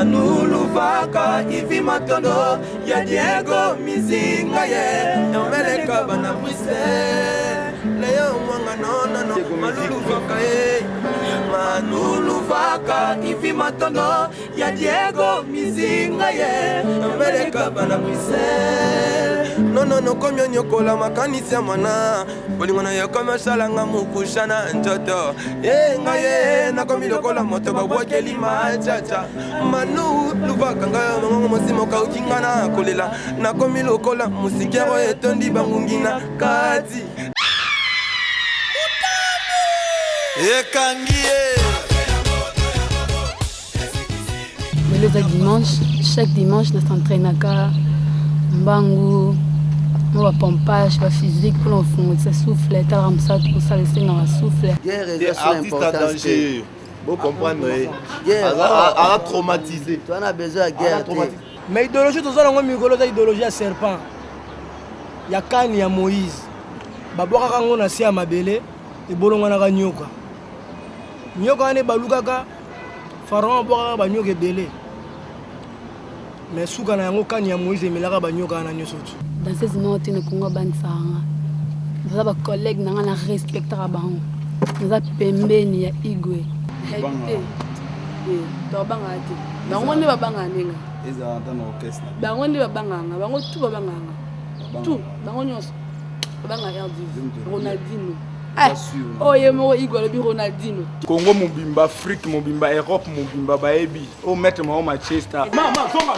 Nuluvaka ivi matondo ya Diego Mizinga ye Yomeleka bana Bruxelles Leo mwanga no Maluluvaka ye Manuluvaka ivi matondo ya Diego Mizinga ye Yomeleka bana Bruxelles No komyo nyokola makanisi ya mwana Bolingona yokoma shalanga mukushana njoto Ngaye nakomi lokola moto babwakeli machacha Manu luvaka nga mangongo mosimo kaukingana kolela nakomi lokola musikero etondi bangungina kati Le dimanche, chaque dimanche, nous s'entraînons Mbangu, on pompage, on physique, on fait ça souffle, on rame ça pour ça laisser dans la souffle. Des artistes en danger, vous comprenez? À traumatiser. Tu en as besoin de guerre. Mais l'idéologie, tout ça, on a l'idéologie à serpent. Il y a Kanye, il y a Moïse. Babouaka on a à Mabele et Bolongana a Nyoka. Nyoka ne balukaka, Pharaon boka banyoka belé. Mais Soukana yango Kanye ya Moïse mais la banyoka na nyosotu. Dans ces moments où Congo bansanga. Nous avons collègues na na respecter bango. Nous avons pembeni ya Igwe. Tobangati. Bango ne babanga ninga. Eza dans l'orchestre. Bango ne babanga, bango tout babanga. Tout, bango nyos. Babanga RD. Ronaldinho. Oh yemo Igwe le Ronaldinho. Congo mobimba Afrique mobimba Europe mobimba baebi. O mettre ma Manchester. Mama, songa.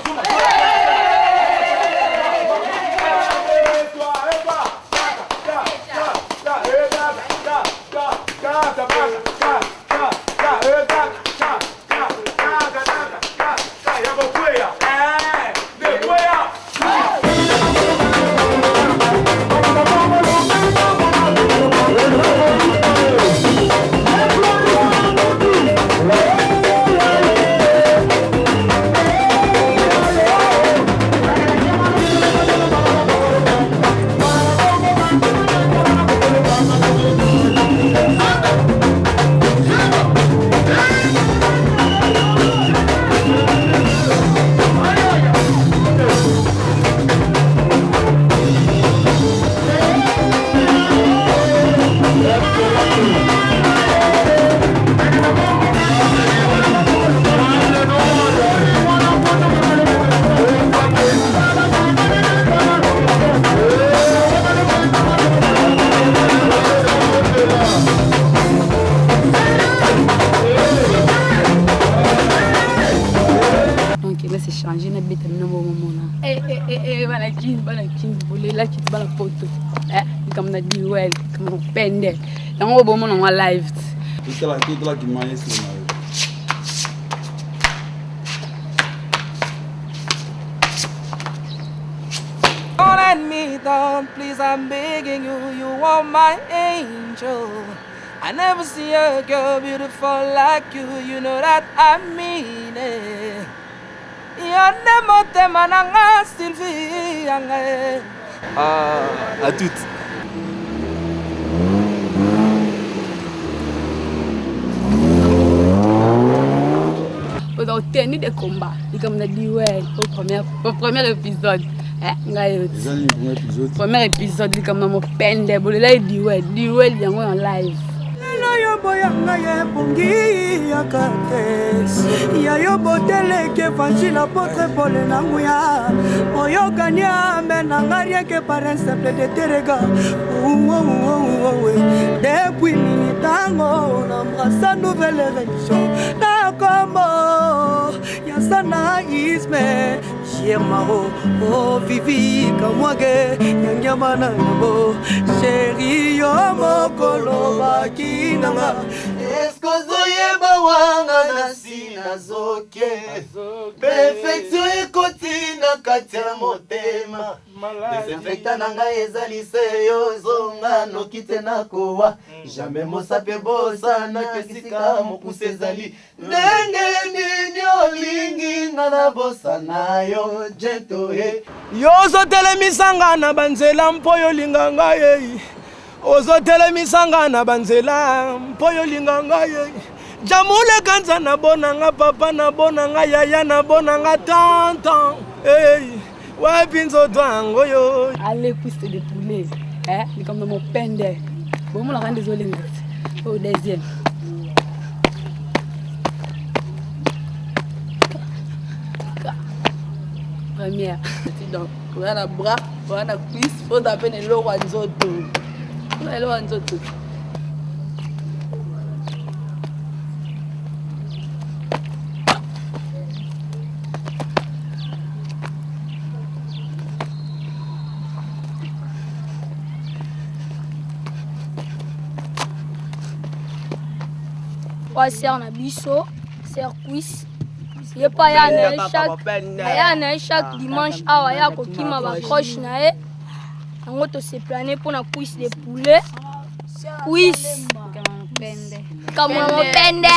Comme na dit ouais comme pende on bon mon live tout là qui m'a essayé. Don't let me down, please, I'm begging you. You are my angel. I never see a girl beautiful like you. You know that I mean it. Yande mote mananga Sylvie yangae. À toutes. Au tennis de combat, comme on a dit ouais au premier épisode. Premier épisode comme mon peine de boule là il dit ouais il y a en live. Ya yo botele ke fanchi la potre pole na nguya oyo gania menangaria ke par un simple de terega depuis minitango na brasa nouvelle élection na kombo ya sana isme cher maro oh vivi kamwage nyama na bo chéri yo mokolo bakinanga eskozo yeba wanga na sina zoke perfection ekotina kati ya motema desinfecta na ngai ezalise yo zonga noki te nakowa jamais mosape bosana kesika mokuse ezali ndenge nini olingi nga na bosana yo jeto ye yo ozotelemisanga na banzela mpo yolinga ngai ye ozotelemisanga na banzela mpo yolinga ngai ye jamule kanza na bonanga papa na bonanga yaya na bonanga tonton hey wapi nzoto yango yo allez cuisse de poulet ni comme mon pende bon mon la rendre désolé au deuxième première donc voilà bras voilà cuisse faut taper le logo nzoto le logo nzoto Sœur Nabiso, sœur Cuisse. Il n'y a pas chaque dimanche à Waya Kokima Bakoche Nae. On va se planer pour la cuisse de poulet. Cuisse. Comme on pende.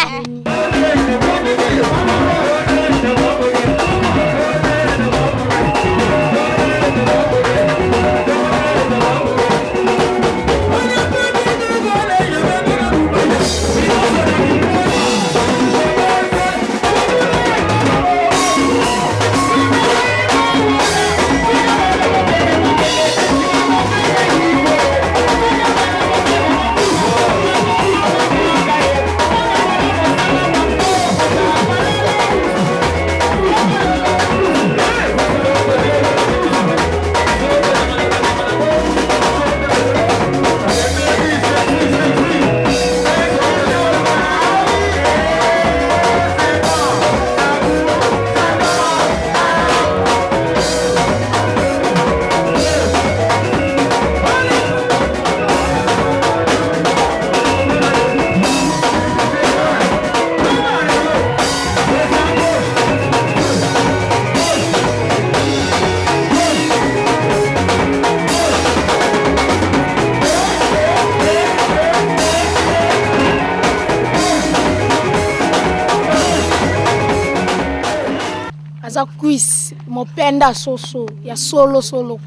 Cuisse, mon penda soso, ya solo solo.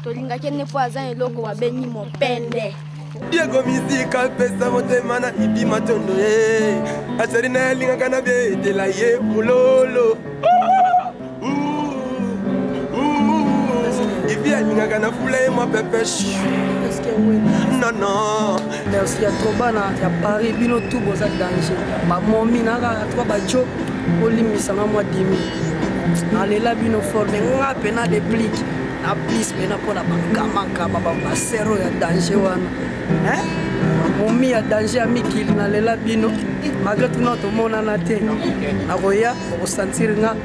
Tolinga kene po azan eloko wa beni mon pende. Diego musical pesa motema na ibi matondo asarina linga kana be de la ye mulolo ibi linga kana fule mo pepesh non merci ya trobana ya Paris bino tout boza danger ba momi na ka trois bajo olimisa na mwa dimi alela bino forme nga pena de plique na plus pena pona bankamaka baba basero ya danger wana momi ya danger amikili na lela bino malgré tout notre mona na te akoya okosentir nga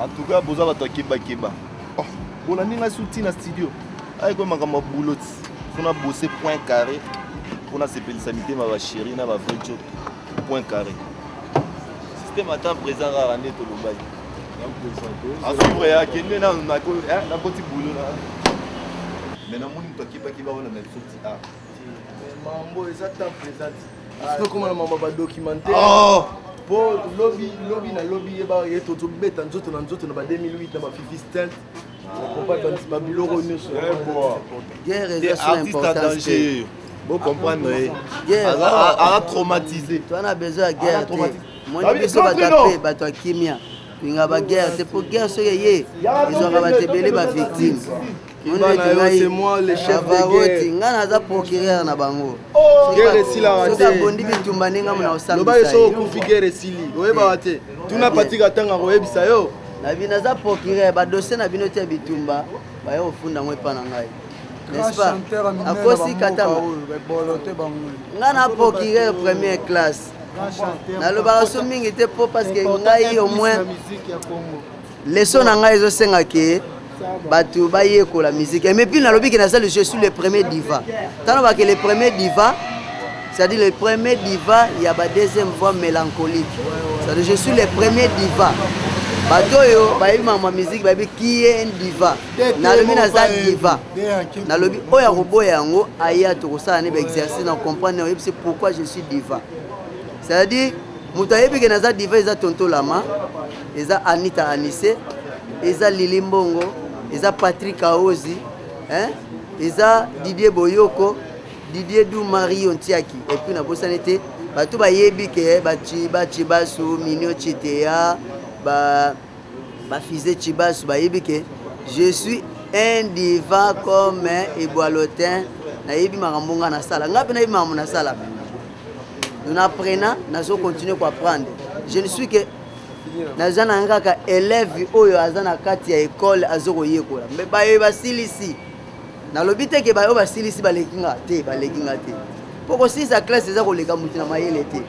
En tout cas, vous avez kiba kiba. Oh, on a ninga soutien na studio. Ay ko manga maboulot. On a bossé point carré. On a spécialité ma chérie na ba vrai job. Point carré. Système à temps présent rare année to lobai. En fait, ya kende na ko na petit boulot là. Mais na moni to kiba kiba on a même sorti ah. mambo eza temps présent siko koma na mama ba documentaire po lobby na lobby yeba yeto to beta nzoto na 2008 na ba 50 cent combat ba biloko nyonso guerre eza so importance bon comprendre guerre a traumatisé toi on a besoin de guerre moi biso batape bato kimia pinga ba guerre c'est pour guerre so yeye ils ont rabatebele ba victime c'est moi le chef de guerre nga naza procureur na bango guerre esila wate bondi bitumba ninga muna osambisa loba so okufi guerre esili oyeba wate tuna patika tanga koyebisa yo na bino naza procureur ba dossier na bino te bitumba ba yo ofunda ngwe pa na ngai n'est-ce pas akosi katanga nga na procureur première classe nalobaka so mingi te po parce que ngai au moins leçon na ngai ezosenga ke bato bayekola musique mais puis nalobi ke naza je suis le premier diva tano ba ke le premier diva c'est-à-dire le premier diva il y a ba deuxième voix mélancolique c'est-à-dire je suis le premier diva bato yo bayebi ma musique bayebi qui est un diva nalobi naza diva nalobi oya koboya yango aya tokosala ne ba exercice na comprendre oyebi c'est pourquoi je suis diva c'est-à-dire moto ayebi ke naza diva eza Tonto Lama eza Anita Anissé eza Lili Mbongo eza Patrick Aozi eza Didier Boyoko Didier Dou Mario Ntiaki et puis na bosana te bato bayebi ke Chibasu Minio Chitea ba Fizé Chibasu bayebi ke je suis un diva comme Eboalotin nayebi makambonga na sala ngapi nayebi makambo na sala nous apprenons nous continuer à apprendre je ne suis que naza na ngaka élève oyo azana kati ya école azoko yekola mais bayo basilisi nalobi te ke bayo basilisi balekinga te poko si sa classe eza koleka mutu na mayele te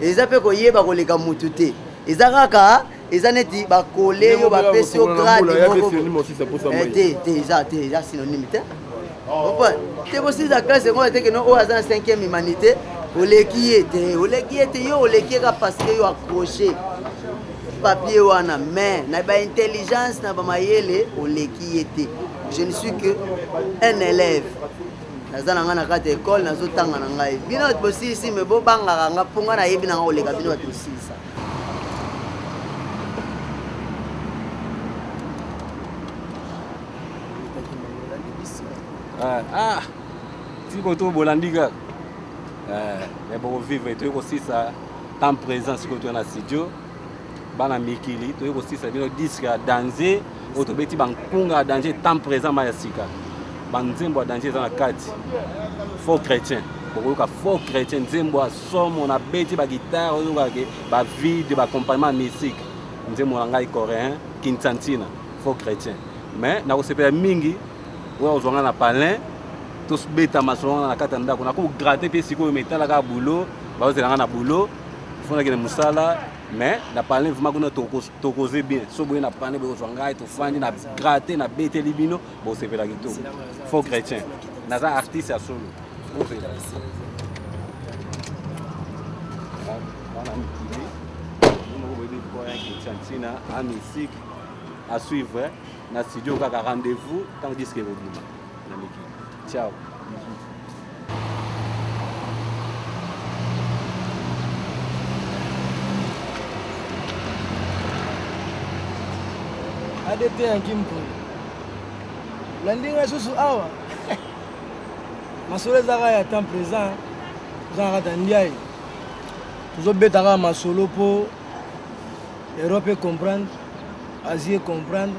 eza pe koyeba koleka mutu te eza kaka eza neti bakole yo bapesi yo grade te eza synonyme te te bosi sa classe ngo te ke no oyo azana 5e humanité oleki ete yo oleki ka parce que yo accroché papier wana mais na ba intelligence na ba mayele oleki ete je ne suis que un élève nazana nga na kati école nazotanga na ngai bino bosi ici mais bo banga nga ponga na yebi na oleka bino bato sisa tiko to bolandika mais bon vivre to ko sisa temps présent siko to na studio bana mikili to ko sisa bino disque danger auto beti bankunga danger temps présent ma yasika banzembo danger za na kati faux chrétien bokoyoka faux chrétien nzembo asomo na beti ba guitare oyoka ke ba vide ba accompagnement musique nzembo na ngai coréen kinsantina faux chrétien mais na ko sepela mingi wa ozonga na palin tous beta masonga na kata ndako na ko gratter pe siko metala ka boulot ba ozelanga na boulot fona ke musala mais na palin vraiment kuna to causer bien so boye na palin be ozonga to fandi na gratter na bete libino bo sepela kito faux chrétien naza artiste à solo à musique à suivre na studio kaka rendez-vous tant disque ebima na miki ciao adete yankimpo landinga susu awa masolo ezaka ya temps présent tozalaka kata ndiaye tozobetaka masolo mpo Europe comprendre Asie comprendre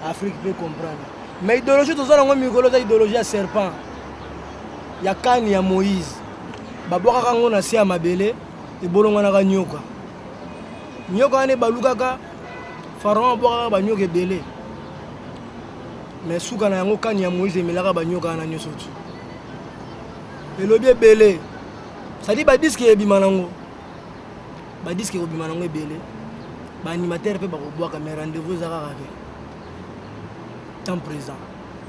Afrique peut comprendre mais idéologie toza nango mikolo eza idéologie ya serpent ya kani ya Moïse babwakaka ngo na se ya mabele ebolongwanaka nyoka wana ebalukaka Pharaon abwakaka banyoka ebele mais suka na yango kani ya Moïse emelaka banyoka wana nyonso tu elobi ebele sadi badiske ebima nango badiske ekobima nango ebele baanimateur mpe bakobwaka mais rendez-vous eza kaka ke temps présent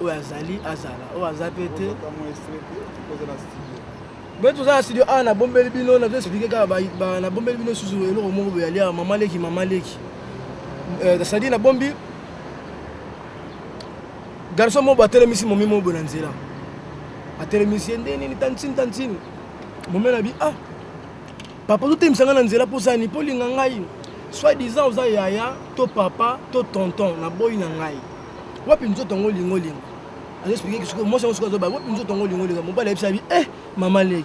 oyo azali azala oyo aza pe te mpe toza na studio awa nabombeli bino nazo explike kaka nabombeli bino susu eloko moko boye aliaka mama leki c'est-à-dire nabombi garçon moko batelemisi momi moko boye na nzela atelemisi ye nde nini tantine Moment na bi ah papa tout emisanga na nzela po sani po linga ngai soit disant oza yaya to papa to tonton na boyi na ngai wapi nzoto ngo lingo lingo azo expliquer que moi c'est ce que wapi nzoto ngo lingo lingo mobala yebisa bi mama leki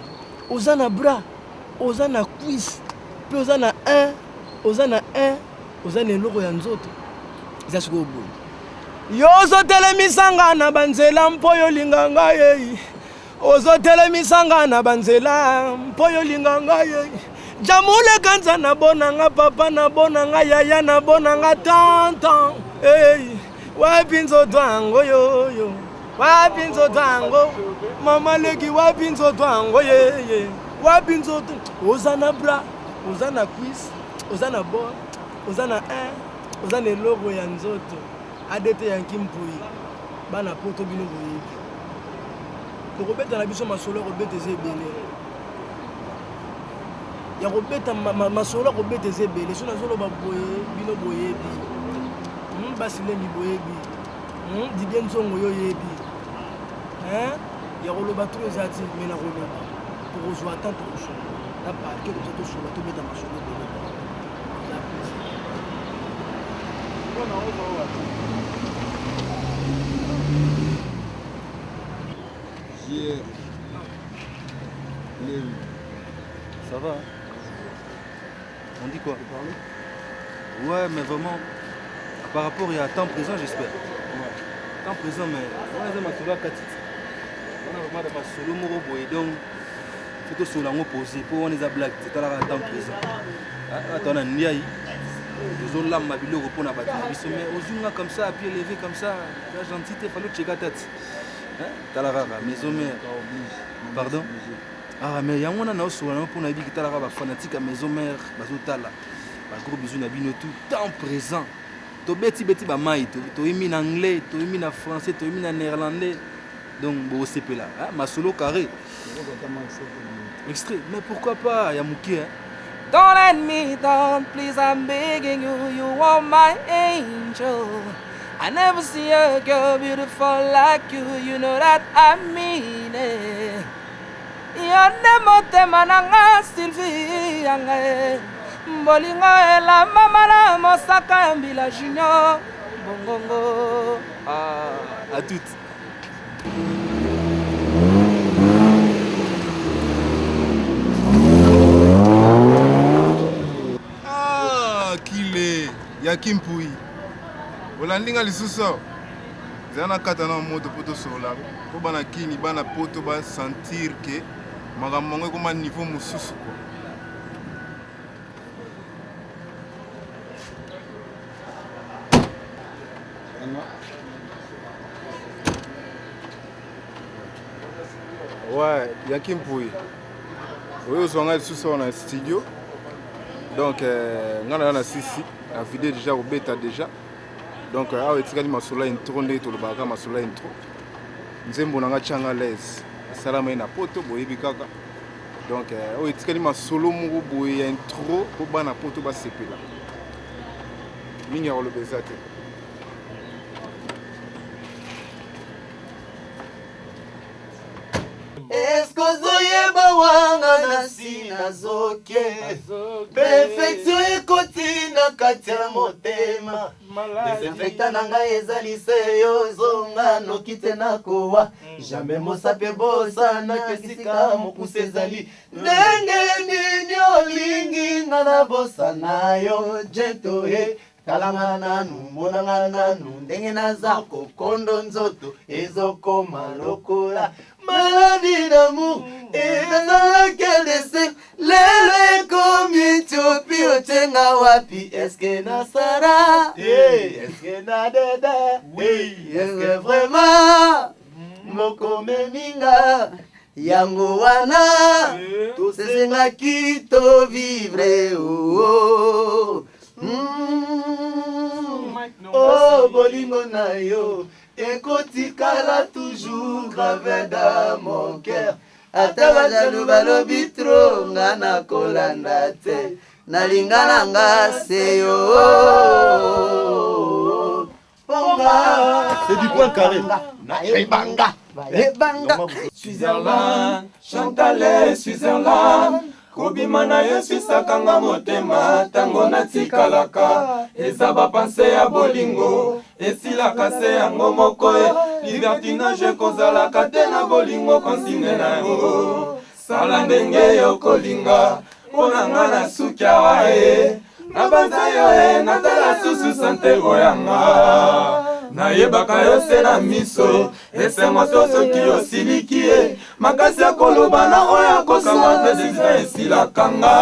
oza na bras oza na cuisse pe oza na oza na eloko ya nzoto eza sikoyo boye yo ozotelemisanga na banzela mpo yolinga ngai ozotelemisanga na banzela mpo yolinga ngai jamule kanza na bonanga papa na bonanga yaya na bonanga tonton wapi nzoto yango yoyo wapi nzoto yango mama leki wapi nzoto yango yeye wapi nzoto oza na bras oza na cuisse oza na bord oza na oza na eloko ya nzoto adete yanki mpui bana poto bino boyebi tokobeta na biso masolo ya kobeta eza ebele ya kobeta masolo ya kobeta eza ebele so nazoloba boye bino boyebi basilengi boyebi dibie nzongo yo yebi ya koloba to eza ti me na koloba tokozwa ata tokosola na parke koza tosola tobeta masolo ebele Ça va? On dit quoi? Ouais, mais vraiment, par rapport à temps présent, j'espère. Temps présent, mais on a ma solo à Katit. On a vraiment ma solo moro boy, donc faut que solo opposé pour on les a blagues. C'est à la temps présent. Attends, on a une yaï. Ils ont l'âme ma bilo pour na battre. Mais aux yeux comme ça, à pied levé comme ça, la gentillité, faut le checker à tête. T'as la rara, mais aux mères. Pardon? Ah, mais il y a un an sur un pour na vie qui t'a la rara fanatique à maison mère, bazotala. Ba gros bisous na bino tout temps présent. To beti ba mai, to emi en anglais, to emi en français, to emi en néerlandais. Donc bo CP là, ma solo carré. Extrait, mais pourquoi pas, ya Mouki hein. Don't let me down, please, I'm begging you. You are my angel. I never see a girl beautiful like you. You know that I mean it. Yande motema nanga Sylvie yangae. Mbolinga ela mama na mosaka mbila junior. Bongongo. À toutes. Yakim Pui. Olandinga lisuso. Zana katana moto poto sola. Ko bana kini bana poto ba sentir que magamongo ko man niveau mususu ko. Ouais, Yakim Pui. Oui, on a lisuso na studio. Donc on a la sisi. La vidéo déjà au bêta déjà. Donc awa etikali masolo intro nde tolobaka masolo intro. Nzembo nanga changa les. Salama ina poto boyebi kaka. Donc awa etikali masolo moko boye intro po bana poto ba sepela. Mingi ya lobeza te. Eskozoyeba wanga nasi nazoke perfection ekoti na kati ya motema desinfecta na ngai ezalise yo zonga noki te nakowa jamais mosape bosana kesika mokuse ezali ndenge nini olingi nga na bosana yo jetoye talanga nanu monanga nanu ndenge naza kokondo nzoto ezokoma lokola maladie d'amour et dans quel dessin lele comme Ethiopie otenga wapi est-ce que nasara est-ce que na deda est-ce que vraiment mokome minga yango wana tosenga kito vivre oh bolingo na yo ekotikala toujours gravé dans mon cœur ata bajalu balobi tro nga nakolanda te nalinga nanga seyo C'est du point carré. naebanga Switzerland, Chantal Switzerland. Kobimana Yesu sakanga motema tango natikalaka ezaba panse ya bolingo esilaka se yango moko libertinage kozalaka te na bolingo konsigne na yango sala ndenge yokolinga mpona nga na suki awa na banza yo nazala susu sante oyanga nayebaka yo se na miso esengo to soki osiliki ye makasi ya koloba na oyo akosama te destin esilaka nga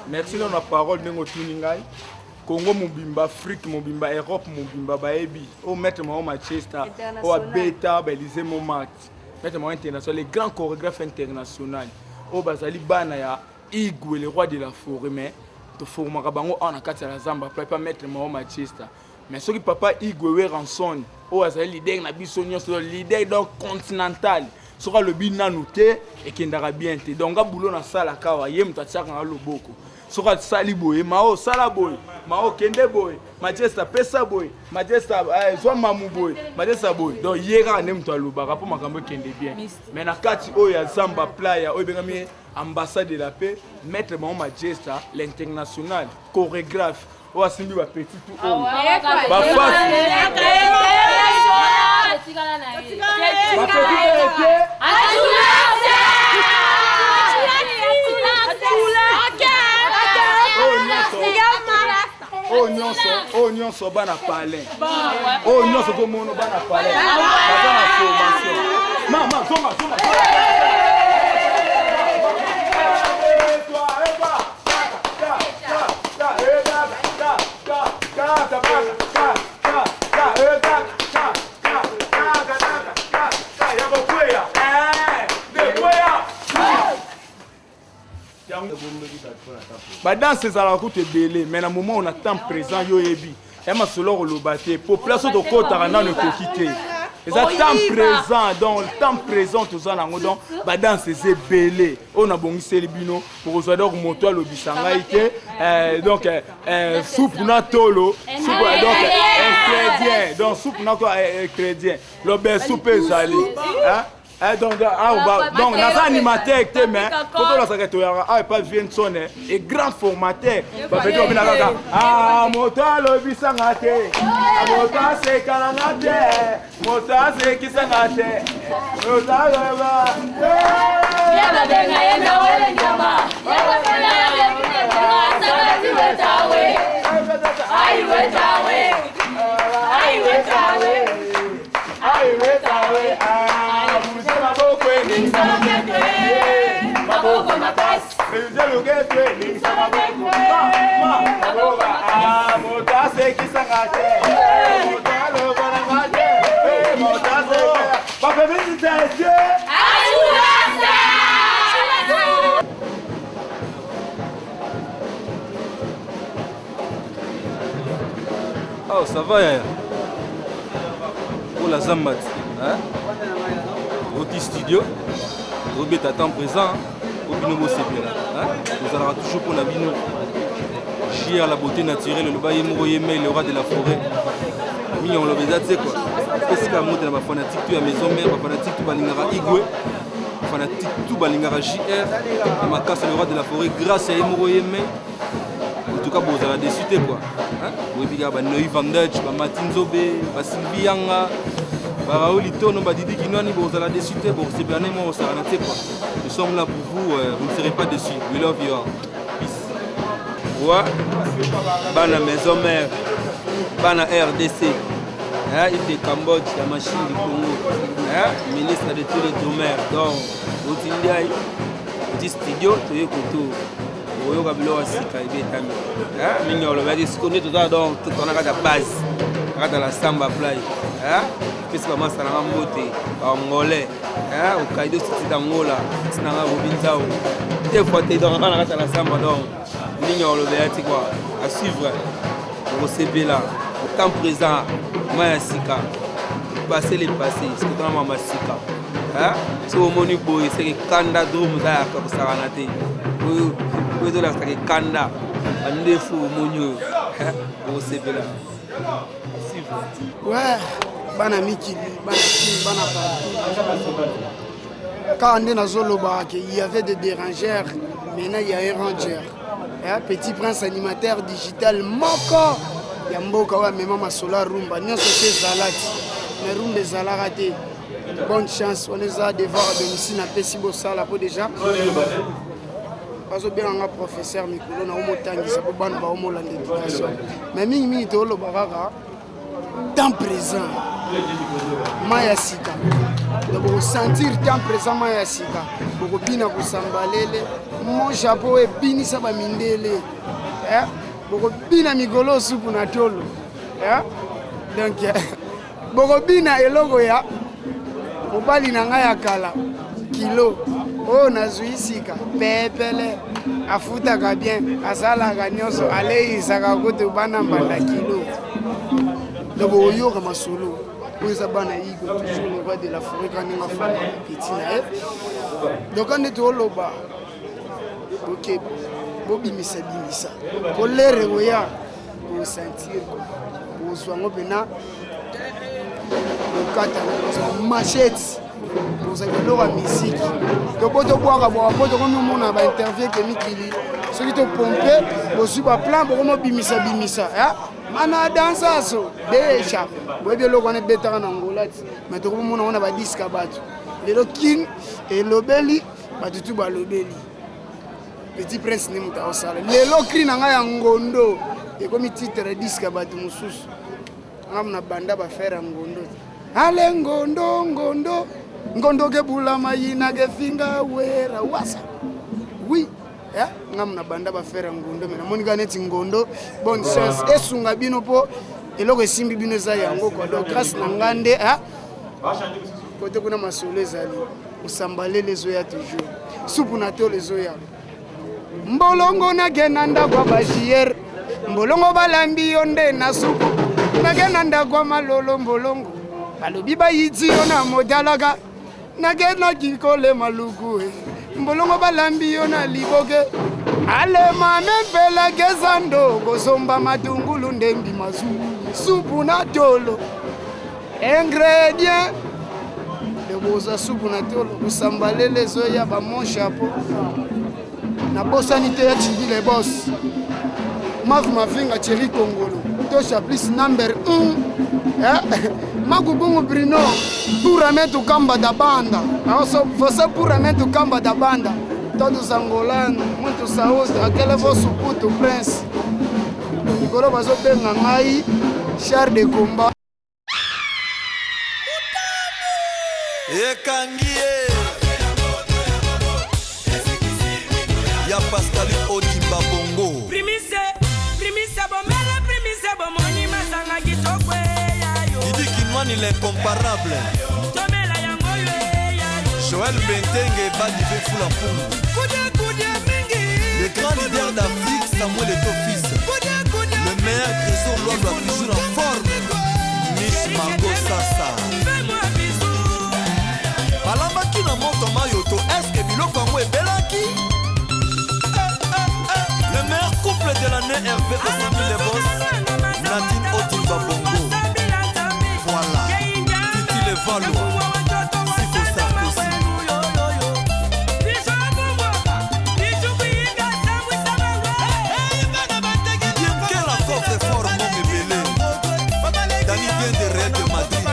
Merci dans la parole de notre Congo Mobimba, Afrique Mobimba, Europe Mobimba, Baebi, au maître Mahon Manchester, au Beta, Belize Momat, maître Mahon international, les grands chorégraphes internationaux, au Bazali Banaya, Igwe, le roi de la forêt, mais de Fourmarabango, on a quatre à la Zamba, pas maître Mahon Manchester. Mais ce qui papa Igwe Ranson, au Azali leader Nabisonio, leader continental. Sera le bina noté et qui n'aura bien été. Donc, à boulot dans sala kawa yem tatchak na lo boko. Sera sali boy, mao sala boy, mao kende boy, majesta pesa boy, majesta zwa mamu boy, majesta boy. Donc yera nem to aluba rapport makambo kende bien. Mais na kati oya Zamba playa oya bengami ambassade de la paix, maître Mahon Majesta, l'international chorégraphe. Oya simbi ba petit tout haut. Ba Oh nyonso bana parler. Oh nyonso to mono bana parler. Bana formation. Mama zonga. Dans ces allocs tu es belé, mais à un moment on a temps présent yo yebi. Et ma solo le batté. Population de côte arana ne peut quitter. Et ça temps présent, dans le temps présent tous en ango donc dans ces belé. On a bon ici les bino pour aujourd'hui donc moto le bisangaïté. Donc soupe na tolo, soupe donc ingrédient. Donc soupe na quoi ingrédient. Le bel soupe salé. Hein? Donc, dans animateur, mais quand on a ça, il pas bien sonne et grand formateur. Ah, mota le bisangate, mota c'est kanangate, mota c'est qui sangate, mota le ba. Yaba benga yenda wele nyama, yaba benga yenda sabati wetawe, ai wetawe, ai wetawe, ai wetawe. Maboko makasi elugelugete nisama motase kisangate motalo banangate motase bapebisitete ajulasa. Oh, ça va, Yaya. Pour la Zambat, hein? Roti studio, Robert à temps présent, au Binomo Sepela. Nous allons toujours pour la Bino. Chia la beauté naturelle, le bail Mouroyemé, le roi de la forêt. Mi on le bézat, c'est quoi? Parce que moi, ma fanatique, tu as maison mère, ma fanatique, tu balingara Igwe, ma fanatique, tu balingara JR, ma casse le roi de la forêt, grâce à Mouroyemé. En tout cas, vous allez décider quoi. Vous avez dit, Noï Van Dutch, Martin Zobé, Sylvie Yanga. Nous sommes là pour vous, vous ne serez pas déçus. We love you all. Peace. Ouais, Bana maison mère, Bana RDC, il était Cambodge, la machine du Congo, ministre de tous les Outre-mer. Donc, vous avez dit studio, tu es couteau. Vous avez dit que vous avez dit que vous avez base, dans la samba play. Qu'est-ce que vous avez dit? Angolais, au Kaido City d'Angola, Sinanga Robinzao. Des fois, tu es dans la samba, donc, à suivre au CB là, au temps présent, Maya Sika, passer les passés, ce que tu as Mama Sika. Si vous avez dit que c'est Kanda Drum, vous avez dit que c'est Kanda, un défaut au CB là. Ouais. Bana Mikili, Bana quand on est dans Zoloba, il y avait des dérangeurs, maintenant il y a un ranger. Petit prince animateur digital, Moko. Il y a Mboka, mais maman Solar Rumba. Nous sommes Zalati, mais Rumba Zalarate. Bonne chance, on les a devoir à domicile à Pessibo Sala pour déjà. Parce que bien un professeur Mikolo, on a au temps qui s'appelle Ban Baomo l'éducation. Mais Mimi Tolo Barara. Temps présent, Maya Sika. Vous sentir temps présent, Maya Sika. Vous bina vous sambalele. Mon chapeau est bini saba mindele. Vous bina migolo soupe na tolo. Donc, vous bina elogo ya. Mobali na ngaya kala. Kilo. Oh nazui Sika. Pepele. Afuta ka bien. Asala ka nyoso. Ale isaka kote bana mbanda kilo. Donc, il y a un solo. Toujours le roi de la forêt quand on a fait petit. Donc, on est au loba. Ok, Bobby Missa Bimissa. Pour l'air, pour sentir, pour soigner, pour machette, pour ça, la musique. Donc, pour boire, pour on a interviewé Mikili. Ceux qui te pompé, pour suivre plein, pour moi Bimissa Bimissa. Mana dansa so déjà bobe lo kone betara na Angola mais to ko mona on a ba disque bato le king et lobeli batutu ba lobeli petit prince ni muta osala le lo cri na nga ya ngondo e komi titre disque bato mususu ngamna banda ba faire ngondo ale ngondo ngondo ngondo ke bula mayina ke finga wera wasa oui. Ngamna banda ba faire ngondo mais namoni ganeti ngondo bonne chance esunga bino po eloko esimbi bino za yango ko donc grâce na ngande kote kuna masolo ezali usambalele zoya toujours supu na to les zoya mbolongo na genanda kwa bajier mbolongo balambi yonde na supu na genanda kwa malolo mbolongo balobi bayiti ona modalaga na gena kikole maluku mbolongo balambi yona liboke ale mame pela gezando gozomba matungulu ndembi mazu supu na tolo ingrédient de boza supu na te kosambalele ezoya bamon chapeau nabosani te ya civile bos mave mavinga Thierry Kongolo to chaplice number 1 Magubungu Bruno puramente o camba da banda você puramente o camba da banda todos angolanos muito saúde aquele vosso puto prince Nicolau bazobenga ngai char de combat Ekangie ya Pascali Odimba Bongo Primise bomele primise bomoni masanga kitokwe yayo Didi Kinwani l'incomparable Tomela yango ya Joël Bentenge Badive Fulampung Kude mingi Le grand leader d'Afrique Samuel Etofis Le meilleur trésor l'homme doit toujours en forme Miss Margot Sassa Fais-moi bisou Balambaki na moto mayoto est-ce que biloko yango ebelaki Le meilleur couple de l'année Hervé Osami les boss Nadine Odimba Bongo Voilà Titi les Valois Siko Sarkozy Diem Kela coffre fort mon bébélé Dani vient de Real de Madrid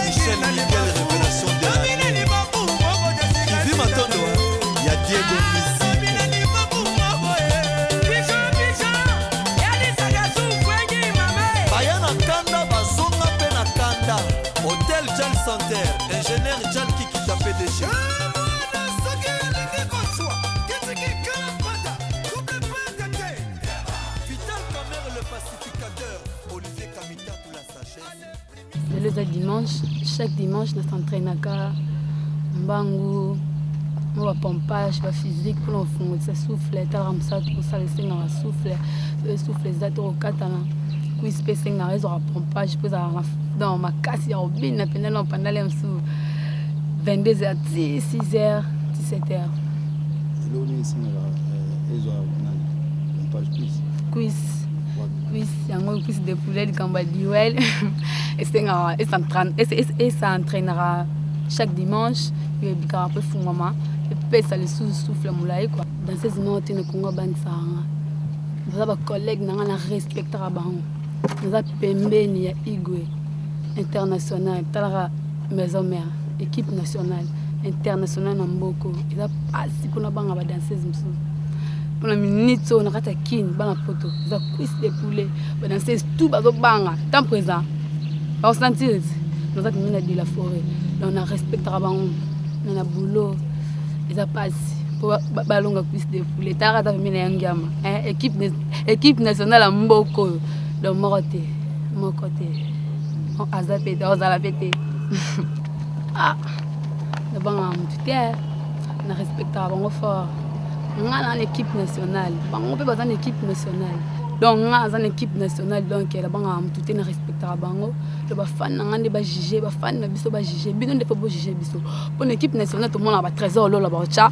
Michel Miguel révélation de l'année Yvi Matondo Y'a Diego Musique Bayana Kanda Bazonga Pena Kanda Hôtel Jal Center Ingénieur Jal Kiki tapé des chiens Vital Kamer le pacificateur Olivier Kamita pour la sagesse Le dimanche, chaque dimanche, nous s'entraînons mbangu, on va pompage, va physique pour nous fond, ça souffle, t'as comme ça, tout ça laisser dans la souffle, le souffle ça au katana, puis spécial na raison à pompage, puis dans ma casse il y a bien pendant pendant les sous 22h, 6h, 17h. L'oni ici là, ils ont pompage plus. Quiz. Quiz, yango quiz de poulet kamba duel. Et ça entraînera chaque dimanche, il y a un peu fou maman, et puis ça le souffle moulay quoi. Dans ces moments tu ne congo bansa. Nous avons collègues nous avons respecté la banque. Nous avons pembeni ya Igwe international, tala maison mère, équipe nationale internationale Namboko. Ils ont passé pour la banque à danser pour la minute on a raté kin bana poto. Ils ont quiz de poulet, danser tout bazo banga, temps présent. On sentit nous avons mis de la forêt. On a respecté la banque, on a boulot. Ils ont passé pour balonga quiz de poulet. Tara ta mis na ngama. Équipe nationale à Mboko. Le mon côté. On a zappé, on a pété. Ah, le banc on a respecté la banque fort. On a une équipe nationale. On peut pas une équipe nationale. Donc on a une équipe nationale donc la banque tout est respecté la banque. Le fan on a juger, le fan na biso ba juger. Bino ne faut pas juger biso. Pour une équipe nationale tout le monde a trésor là ba cha.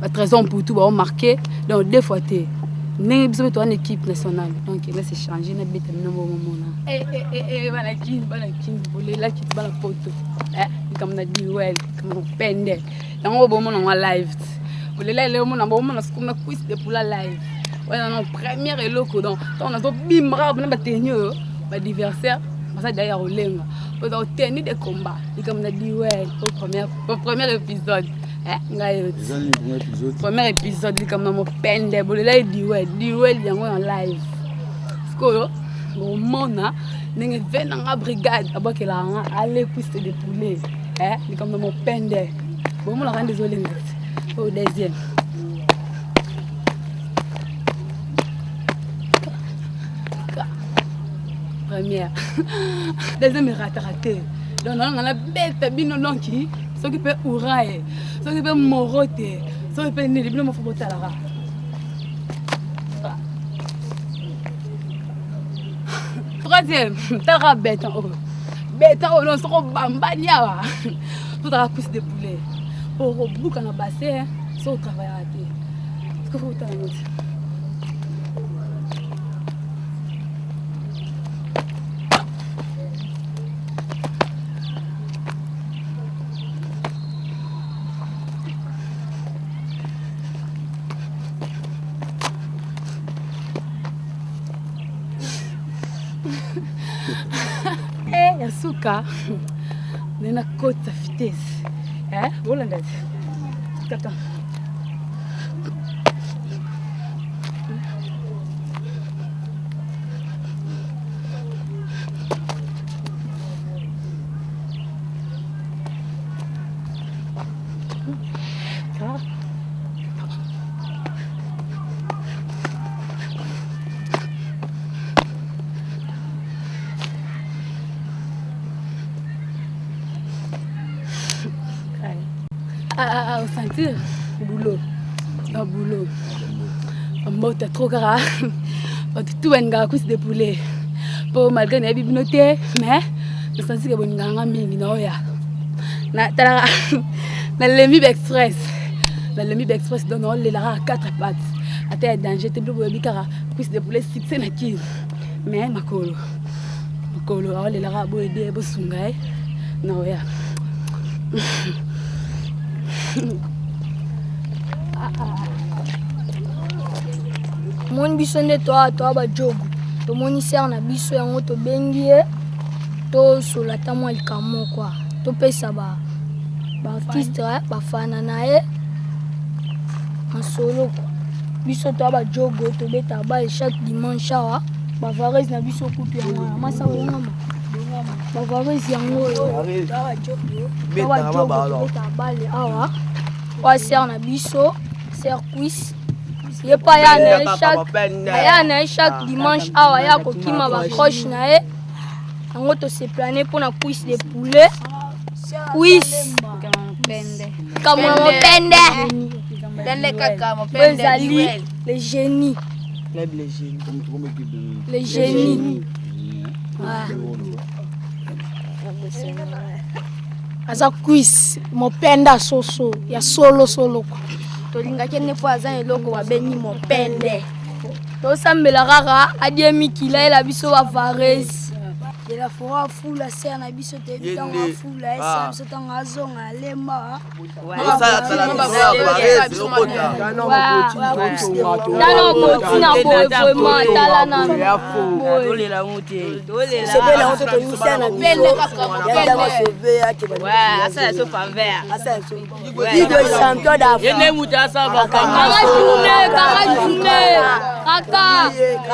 Ba trésor pour tout ba marqué. Donc deux fois té. N'est pas une équipe nationale. Donc là c'est changé na bête na moment là. Balakin bolé là qui bala poto. Comme na dit ouais, comme pende. Dans bon moment on live. Bolé là le moment on a quiz de pour la live. Ouais non première et loco donc on a tout bimra on a tenir ba adversaire. Ça d'ailleurs au lenga. On a tenir des combats. Comme na dit ouais au premier épisode. Premier épisode comme mon pende bolé di well yango en live skolo bon mona ninge vena nga brigade abakela nga aller piste de poulet ni comme mon pende bon mon la rendre désolé au deuxième première deuxième raté donc on a bête bino lonki ce qui peut ourailler ce qui peut moroter ce qui peut nélibler mon faut botter là troisième t'as bête en haut non c'est trop bambania tout à plus de poulet pour bouc en passé c'est au travail raté ce que faut t'en suka nena kota vitesse bolanda kata au sentir boulot mbota trop kara tout wenga kus de poulet pour malgré na bibinoté mais je sens que bonga nga mingi na oya na tala na lemi express donne on les la 4 pattes ata danger te blobo bikara kus de poulet fixé na ki mais makolo on les la bo aider bo sunga na oya moni biso nde toa bajogo tomoni ser na biso yango tobengi ye tosola ta mwa likamo kwa topesa baartiste bafana na ye masolo kwa biso toa bajogo tobeta bale chaque dimanche awa bavarese na biso kutu yango masa bongama bavarese yango toa bajogo tobeta bale awa kwa ser na biso ser cuisse ye pa ya na chaque dimanche awa ya kokima bacroche na ye yango toseplane mpona cuisse de poulet cuisse kamwa mopende ezali le génie aza cuisse mopenda soso ya solo tolingaki ne po aza eloko babengi mopende tosambela kaka adie mikila ela biso bavarese de la fora fula ser na biso te bitanga fula esa biso tanga zonga lemba tala boti na boye vraiment tala na tolela muti sebela on to yisa na belle ya ba sauver ake ba asa so faveur ido champion d'Afrique yene muti asa ba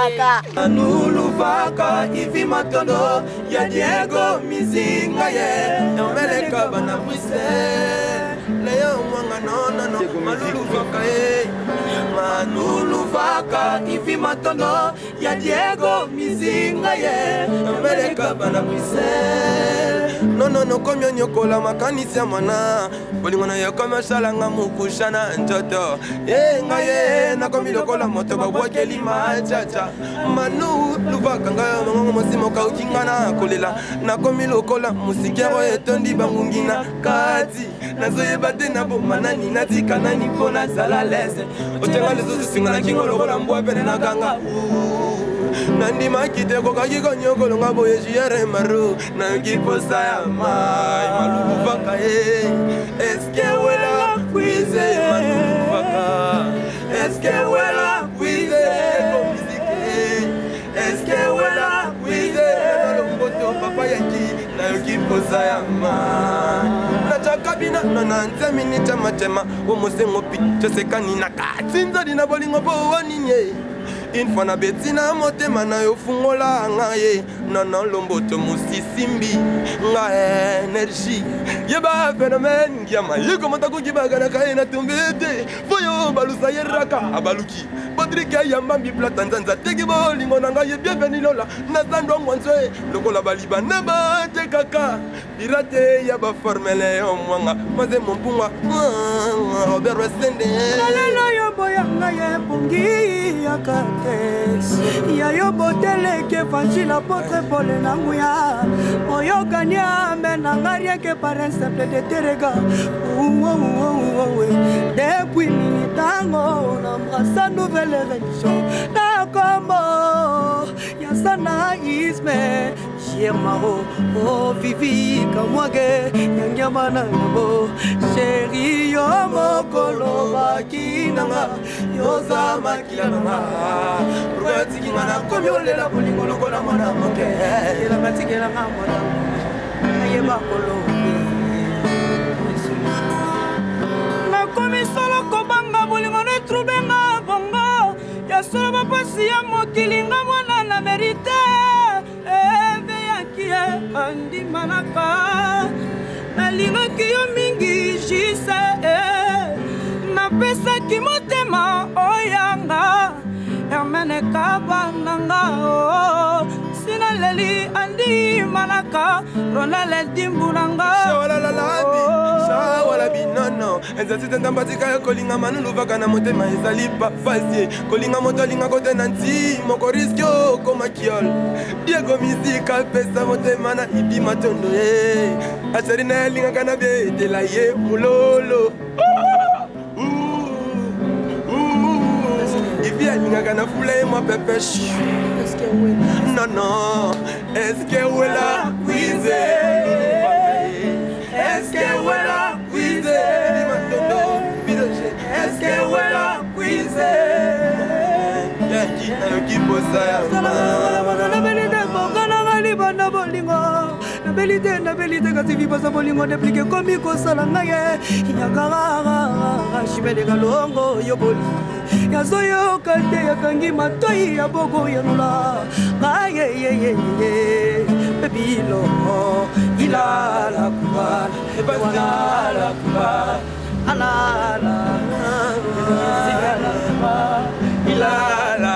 kaka anuluvaka ivi matondo ya Diego Mizinga ye yomeleka bana bwise leyo mwanga nono maluluvaka ye manuluvaka ivi matondo ya Diego Mizinga ye yomeleka bana bwise nono komyo nyokola makanisi ya mwana bolingo na yo komesalanga mukushana ntoto ngaye nakomi lokola moto babwakeli machacha manu luvaka ngayo mongongo mosimo kaukingana kolela nakomi lokola musikero etondi bangungi na kati nazoyeba te nabomanani natika nani mpo nazala lese otenga lezozosinga na kingo lokola mbwa pene nakanga nandimaki te kokaki konyokolonga boye jiyere maru nayoki posa ya mai maluluvaka ye eske wela kwize maluluvaka eske wela kwize komizike eske wela kwize nalomboto papa yaki nayoki posa ya mai nachakabina nana nzemini chamatema womosengo pi chosekani na katsinzali na bolingo po waninye Une na betina motema na yo fungola ngaye nana lomboto musisimbi nga energie yeba phénomène yama yiko motako kibagana kaye na tombete foyo balusa yeraka abaluki Patrick yambambi plata nzanza teki bolingo nanga ye bienvenue lola na zando ngwanzwe lokola baliba na bate kaka pirate ya ba formele yo mwanga maze mompungwa Robert Westende lelo yo boyanga ye pungi yakate ya yo botele ke faci la potre pole nanguya oyo gania menanga rien que par un simple de terega depuis militango n'embrasse nouvelle religion na combo ya sanaïsme Maro, oh vivi kamwage yangyamana nabo chéri yo mokolo bakinanga yoza makilananga Rwati kingana komi olela bolingo lokola mwana moke ela matikela mwana nayeba kolobe nakomi solo kobanga bolingo netrubenga bongo ya solo bapasi ya mokilinga mwana na merite eveyaki ye andimanaka nalingaki yo mingi jise napesaki motema oyanga Hermene kabananga sinaleli andi manaka ronale dimbunanga shawala binono ezalisi ntambatika ya kolinga manuluvaka na motema ezali papasie kolinga moto alinga kote na nti moko riski okoma kiole diego misika pesa motema na ibi matondo ye aseri na elingaka na bietela ye mulolo Ibi alingaka na fula ye mwa pepe non est-ce que wela cuise est-ce que wela cuise est-ce que wela cuise yaki ayoki posa ya na bolingo nabelite kasi vipasa bolingo deplike komi kosala ngaye yakaka shibeleka longo yo bolingo yazoyoka te yakangi matoi ya boko yanula ngayeyeyeye bebilo ilala kubala walala kubala alala ilala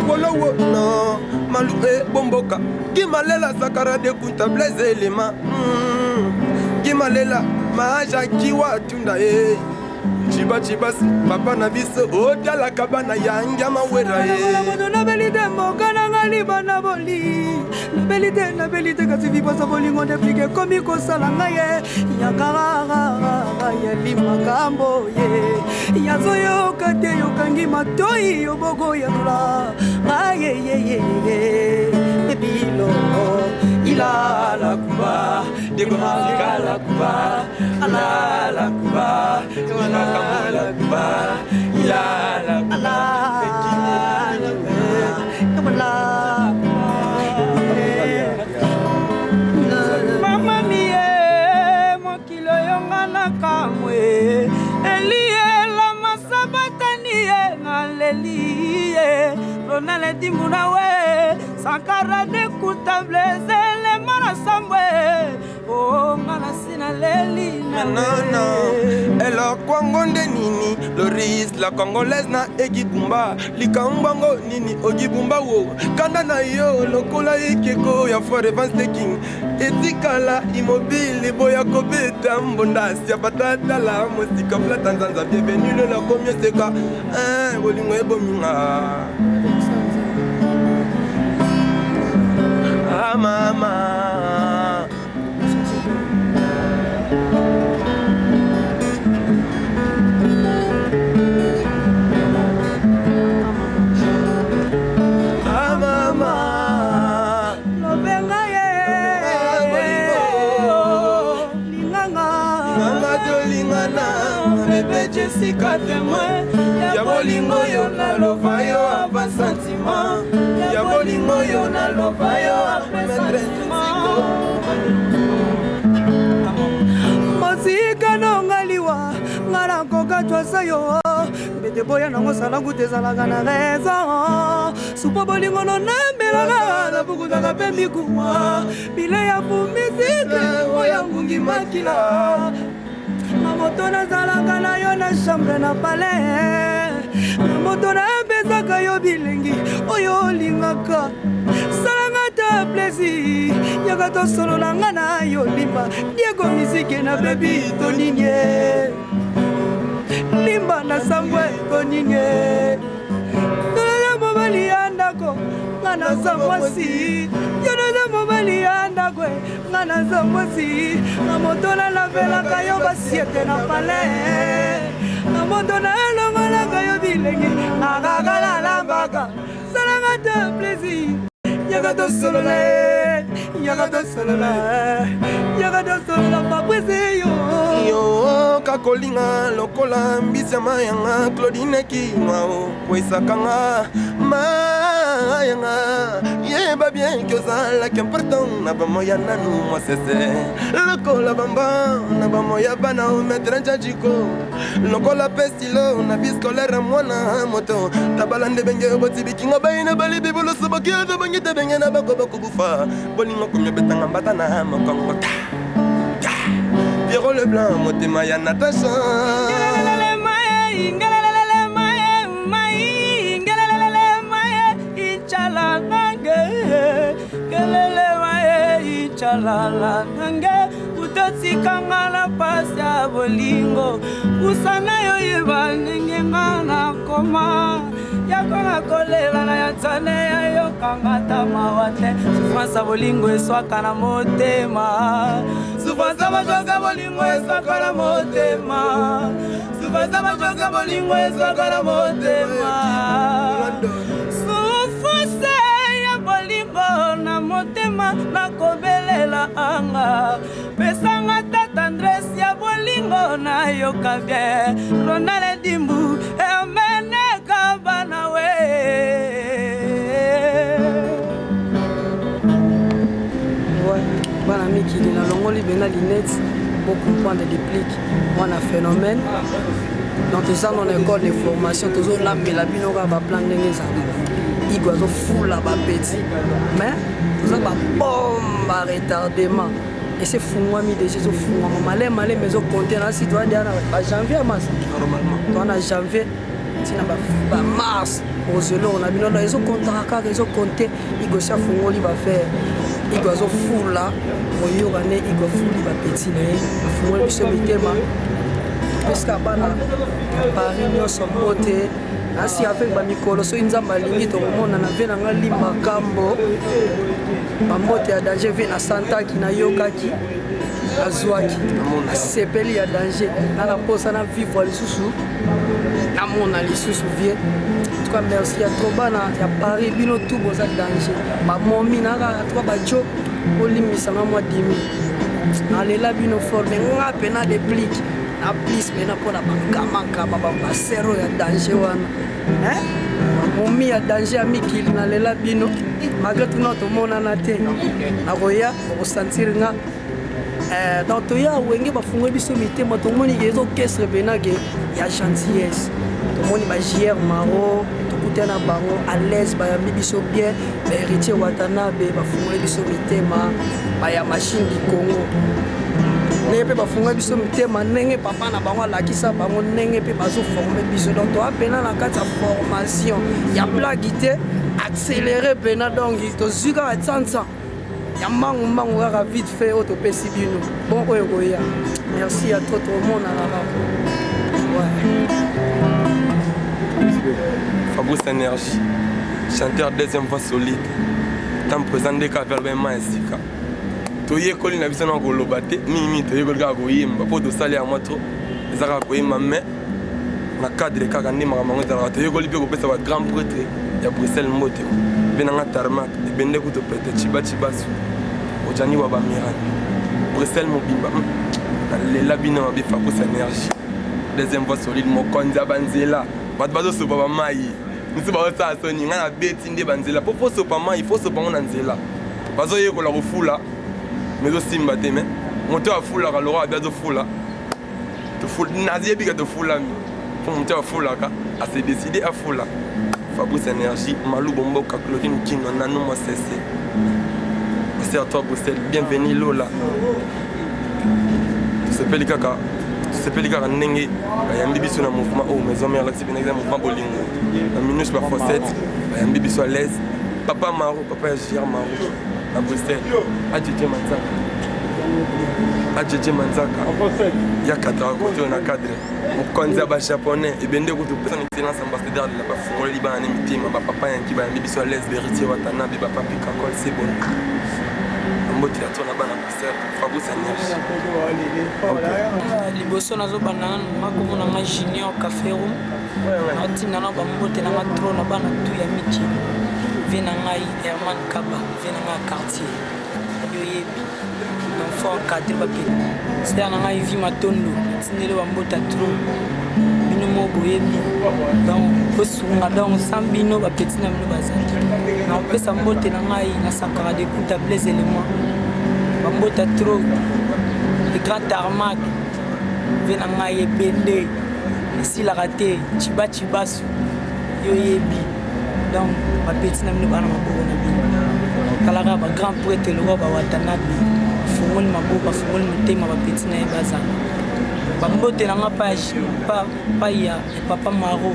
wolowo no malu bomboka gimalela sakara de kunta blaze elema gimalela maja kiwa tunda chibasi papa na biso odala kabana yanga mawera nabelite mokana ngali bana boli nabelite kasi vipasa bolingo deplike komi kosala ngaye yakaka yeli makambo ye yazoyoka te yokangi matoi yoboko yanula ngayeyeyeye bebilo ilala kuba degomalikala kuba alala kuba kamala kuba ilala kamala mama mie mokilo yongana kamwe elie la masabatani ngalelie ronale dimbuna we sankara de kutableze le marasambwe oh ngana sina leli nanana ela kwangonde nini Loris la congolaise na egibumba likambango nini ogibumba wo kanda na yo lokola ikeko ya for advance king etikala immobile boya kobeta mbondasi ya patata la musika plata nzanza bienvenue le la komyo seka bolingo ebominga ah mama Jessica témoin ya bolingo yo na lova yo avant sentiment ya bolingo yo na lova yo après sentiment mosika nongaliwa ngala koka twasa yo bete boya nango sala kutezalaka na raison supo bolingo no nambelaka na bukutaka mpe mikuwa bile ya fumisike oya ngungi makila moto nazalaka na yo na chambre na palais moto napesaka yo bilengi oyo olingaka salanga ta plaisir yaka tosolola nga na yo limba diego misike na bebi toninye limba na sambwe toninye tolala mobali ya ndako nga naza mwasi yonaza mobali ya ndako nga naza mwasi na moto nalavelaka yo basiete na pale na moto nalongolaka yo bilengi akaka nalambaka salanga ta plaisir yaka tosolola yaka tosolola papwese yo kakolinga lokola mbisi ya mayanga Claudine kinwa o kwesakanga yanga yeba bien que ozala qu'important na bamoya nanu mwa sese lokola bamba na bamoya bana ometre njajiko lokola pestilo na vie scolaire mwana moto tabala ndebenge botibikinga bayina bali bibulusu bakiaza bangite benge na bako bakubufa bolingo kumye betanga mbata na mokongo ta Pierrot le blanc motema ya Natasha chalala nange utotikanga na pasi ya bolingo usana yo yeba ndenge nga na koma yakona kolela na ya tane ya yokanga tamawa te souffrance ya bolingo eswaka na motema souffrance ya majoka bolingo eswaka na motema souffrance ya majoka bolingo eswaka na motema souffrance ya bolingo na motema nakobelela anga pesanga tata Andres ya bolingo na yoka bien Ronald Dimbu emene kabana we bana mikili na longoli benga linette pour comprendre des pliques mwana phénomène donc ça dans l'école de formation toujours la bino ka ba plan ndenge ezalaka igo azofula bapeti mais toza babomba retardement et c'est fungwami déjà ezofungwama malema ezokonte na si toadia na bajanvier amasa normalement toana janvier tina bamars ozelo na bino ezokontaka kaka ezokonte igo si afungoli bafere igo azofula oyoka ne igo afuli bapeti na ye afungoli biso mitema peska bana Paris nyonso mbote asi avec bamikolo so nzamba alingi tokomona na ve nanga limakambo bambote ya danger ve na santaki na yokaki azwaki asepeli ya danger nana posa na vivre lisusu namona lisusu vie en tout cas merci ya trop bana ya Paris bino tout boza danger bamomi naka trois bajo olimbisanga mwa 10 000 nalela bino forme nga pena déplique na plus mena mpona bankamakama bambasero ya danger wana momi ya danger ya mikili nalela bino malgré tuna tomonana te nakoya okosentir nga donc toya wenge bafungwe biso mitema tomoni ke ezokestre penake ya gentillesse tomoni bajiere maro tokutana na bango à l'aise bayambi biso bien bahéritier watanabe bafungole biso mitema baya machine du Congo ndenge mpe bafunga biso mitema ndenge papa na bango alakisa bango ndenge mpe bazoforme biso donc toa pena na kati ya formation ya blagi te accéléré pena donc tozwi kaka tsansa ya mbangu kaka vite fait oyo topesi bino bon oyo koya merci ya to tomonana kaka Fabrice Énergie chanteur deuxième voix solide temps présent ndeka verbement esika toyekoli na biso na koloba te mingi toyekoli kaka koyemba mpo tosali yango tro eza kaka koyemba mais na cadre kaka nde makambo yango ezalaka toyekoli mpe kopesa ba grand prêtre ya Bruxelles mbote mpe nanga tarmak ebende kuto pete cibacibasu ojani wa bamirani Bruxelles mobimba nalela bino mabe Fabrice Énergie deuxième voix solide mokonzi ya banzela bato bazosopa bamai misu baosala soni ngai na beti nde banzela mpo fosopa mai fosopa ngo na nzela bazoyekola kofula mais osimba te me moto afulaka loko abi azofula naziyebika tofulami mpo moto afulaka ase décide afula Fabrice Énergie malubo mboka Claudine Kino nano mwa sese merci à toi Bruxelles bienvenue Lola tosepeli kaka ndenge bayambi biso na mouvement oyo maison mère laxi beneza mouvement bolingo na minus ba fossette bayambi biso à l'aise papa Maro papa ya Gir Maro à Bruxelles Adjeje Manzaka ya kadra koto na cadre mokonzi ya bajaponais ebende kutopesa excellence ambassadeur de la bafungoli bana na mitima bapapa yanki bayambi biso à l'aise héritier watanabe bapapi kakol c'est bon mbote ya tona bana Bruxelles Fabrice Énergie liboso nazobanda makomona nga junior Caferum natinda na bambote na matro na bana tu ya miki vi na ngai Herman Kaba vi na ngai quartier yoyebi enfant cadre bape c'est na ngai vi matondo tindele bambota tro bino mo boyebi donc osunga donc sambino bapeti na bino bazali napesa mbote na ngai nasakaka dekuta blaise élément bambota trop le grand tarmac ve na ngai ebende esilaka te cibacibasu yo yebi donc bapeti na bino bana maboko na bino talaka bagrand prêtre lokwa bawatanabi bafungoli maboko bafungoli motema bapeti na ye bazala bambote na nga pa ya papa maro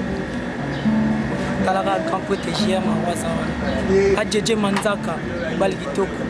talaka grand prêtre gia mawaza wana ajeje manzaka bali kitoko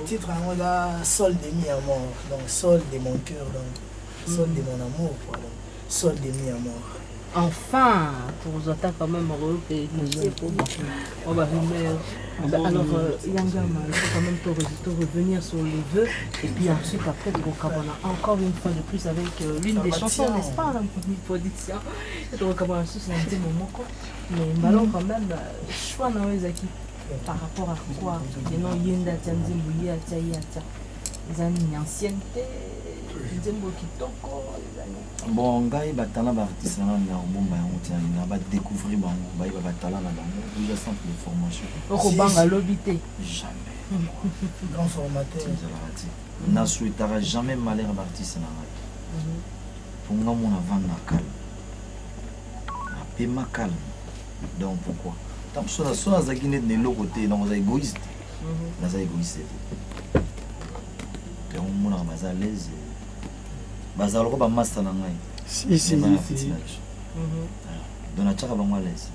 Titre vraiment là, sol de mi amour, donc sol de mon cœur, donc sol de mon amour, voilà. Sol de mi amour. Enfin, pour Zota quand même on va remettre. Alors, Yangama, il faut quand même te revenir sur les vœux. Et puis ensuite, après, pour Kabana, encore une fois de plus avec l'une des chansons, n'est-ce pas, la production. Et donc, Kabana, c'est un petit moment, quoi. Mais malheureusement, quand même, choix dans les acquis. Par rapport à quoi? Les noms Yenda, Tianzimbu, Yatia, Yatia. Les années ancienneté, Nzembo Kitoko, les années. Bon, ngai batala ba artiste na na bomba ya mutia na ba découvrir bango ba ba batala na bango déjà centre de formation. Oko banga lobité. Jamais. Grand formateur. Na souhaitera jamais malheur ba artiste na ngai. Pour nga mon avant na calme. Na pema calme. Donc pourquoi? Tant que ça soit à Guinée de l'autre côté, non, on est égoïste. On est égoïste. Et on est à l'aise. Bazar le master na ngai. Si. Donc na chaka bango à l'aise.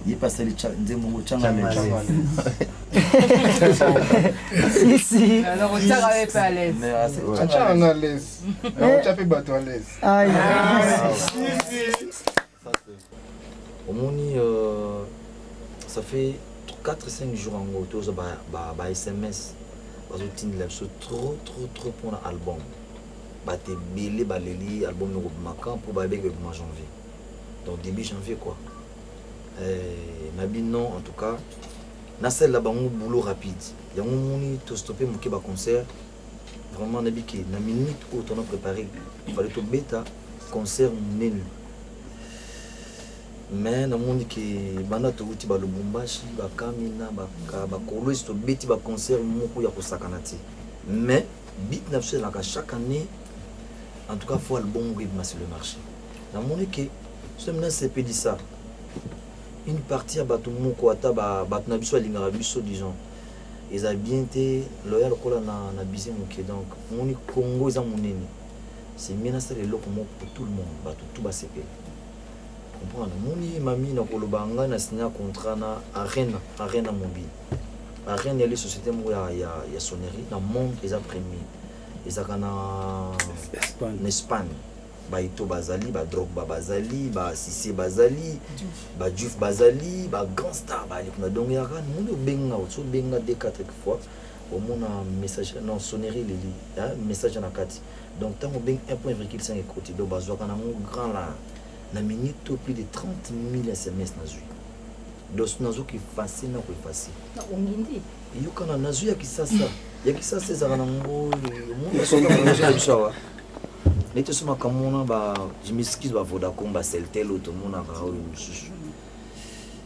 Il passe les nzembo changa à l'aise. Si. Alors on chaka pas à l'aise. Mais changa à l'aise. On chapa bateau à l'aise. Aïe. Omoni ça fait 4-5 jours en gros, tous bah SMS, parce que trop pour un album. Bah t'es belé, bah les album nous remarquant pour bah avec le mois janvier. Donc début janvier quoi. Nabi non en tout cas. Na celle là-bas un boulot rapide. Il y a un moment tout stopper mon keba concert. Vraiment nabi qui na minute où on a préparé. Il fallait tout bêta concert nul. Mais na monde qui banda to uti ba Lubumbashi ba Kamina ba Kolwezi to beti ba concert moko ya kosakana ti. Mais bit na fait la chaque année en tout cas faut album rythme sur le marché. Na monde qui semaine c'est dit ça. Une partie à bato moko ata ba na biso lingara biso disons. Ils a bien été loyal kola na bise moké donc moni Congo za monene. C'est bien ça les locaux pour tout le monde bato tout ba CP. Comprendre moni mami na kolobanga na signer contrat na arena mobile arena ya les sociétés ya sonnerie na monde les a premier ils a kana en Espagne Baito bazali, ba Drogba bazali, ba Cissé bazali, ba Diouf bazali, ba grand star bali kuna donc ya kan mundo benga so benga de 4 fois au monde message non sonnerie lili hein message na kati donc tant ben 1.5 côté donc bazwa kana mon grand là na minute plus de 30 000 SMS na zui donc nazo ki facile na ko facile na ongindi yo kana nazo ya kisasa za kana ngo monde so na bishawa Nete soma kamona ba je m'excuse ba Vodacom ba Celtel automona ka o mususu.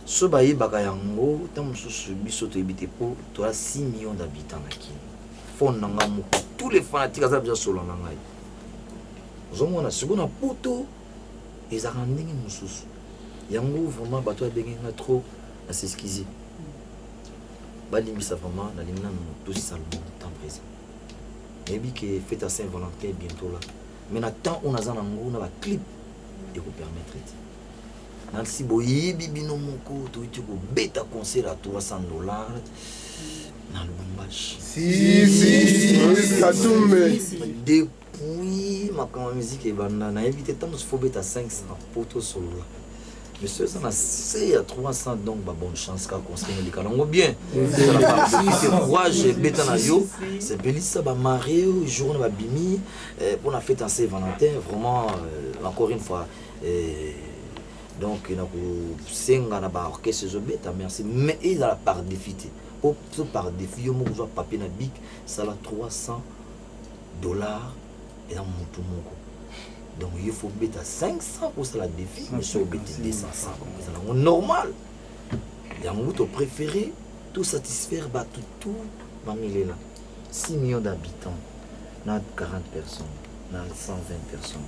So ba yebaka yango ta mususu biso to ebite po to a 6 millions d'habitants na Kini. Fond nanga mu tous les fanatiques za bien solo na ngai. Zomona segona poto ezaka ndenge mususu. Yango vraiment bato abenga trop na s'excuser. Ba limisa vraiment na limina no to salmo temps présent. Ebi que fête à Saint-Valentin bientôt là. Mais maintenant on a un angle, on a un clip et vous permettre. Nancy Boyi bibino moko to itu ko beta concert à $300 dans le Lubumbashi. Si Katumbe. Depuis ma musique et banda na évité tant de faut beta 500 poto solo là. Monsieur ça na c'est à 300 donc ba bonne chance ka concert le kalongo bien. C'est courage beta na yo, c'est belissa ba marié journée ba bimi pour la fête en Saint-Valentin vraiment encore une fois donc il a senga na ba orchestre zo beta merci mais il a la part défi par défi yo mo zo papier na bic ça la $300 et dans mon moko. Donc il faut mettre à 500 pour ça la défi, mais il faut mettre 200 c'est normal. Il y a un mouton préféré, tout satisfaire, tout, mamie là. 6 millions d'habitants, 40 personnes, 120 personnes,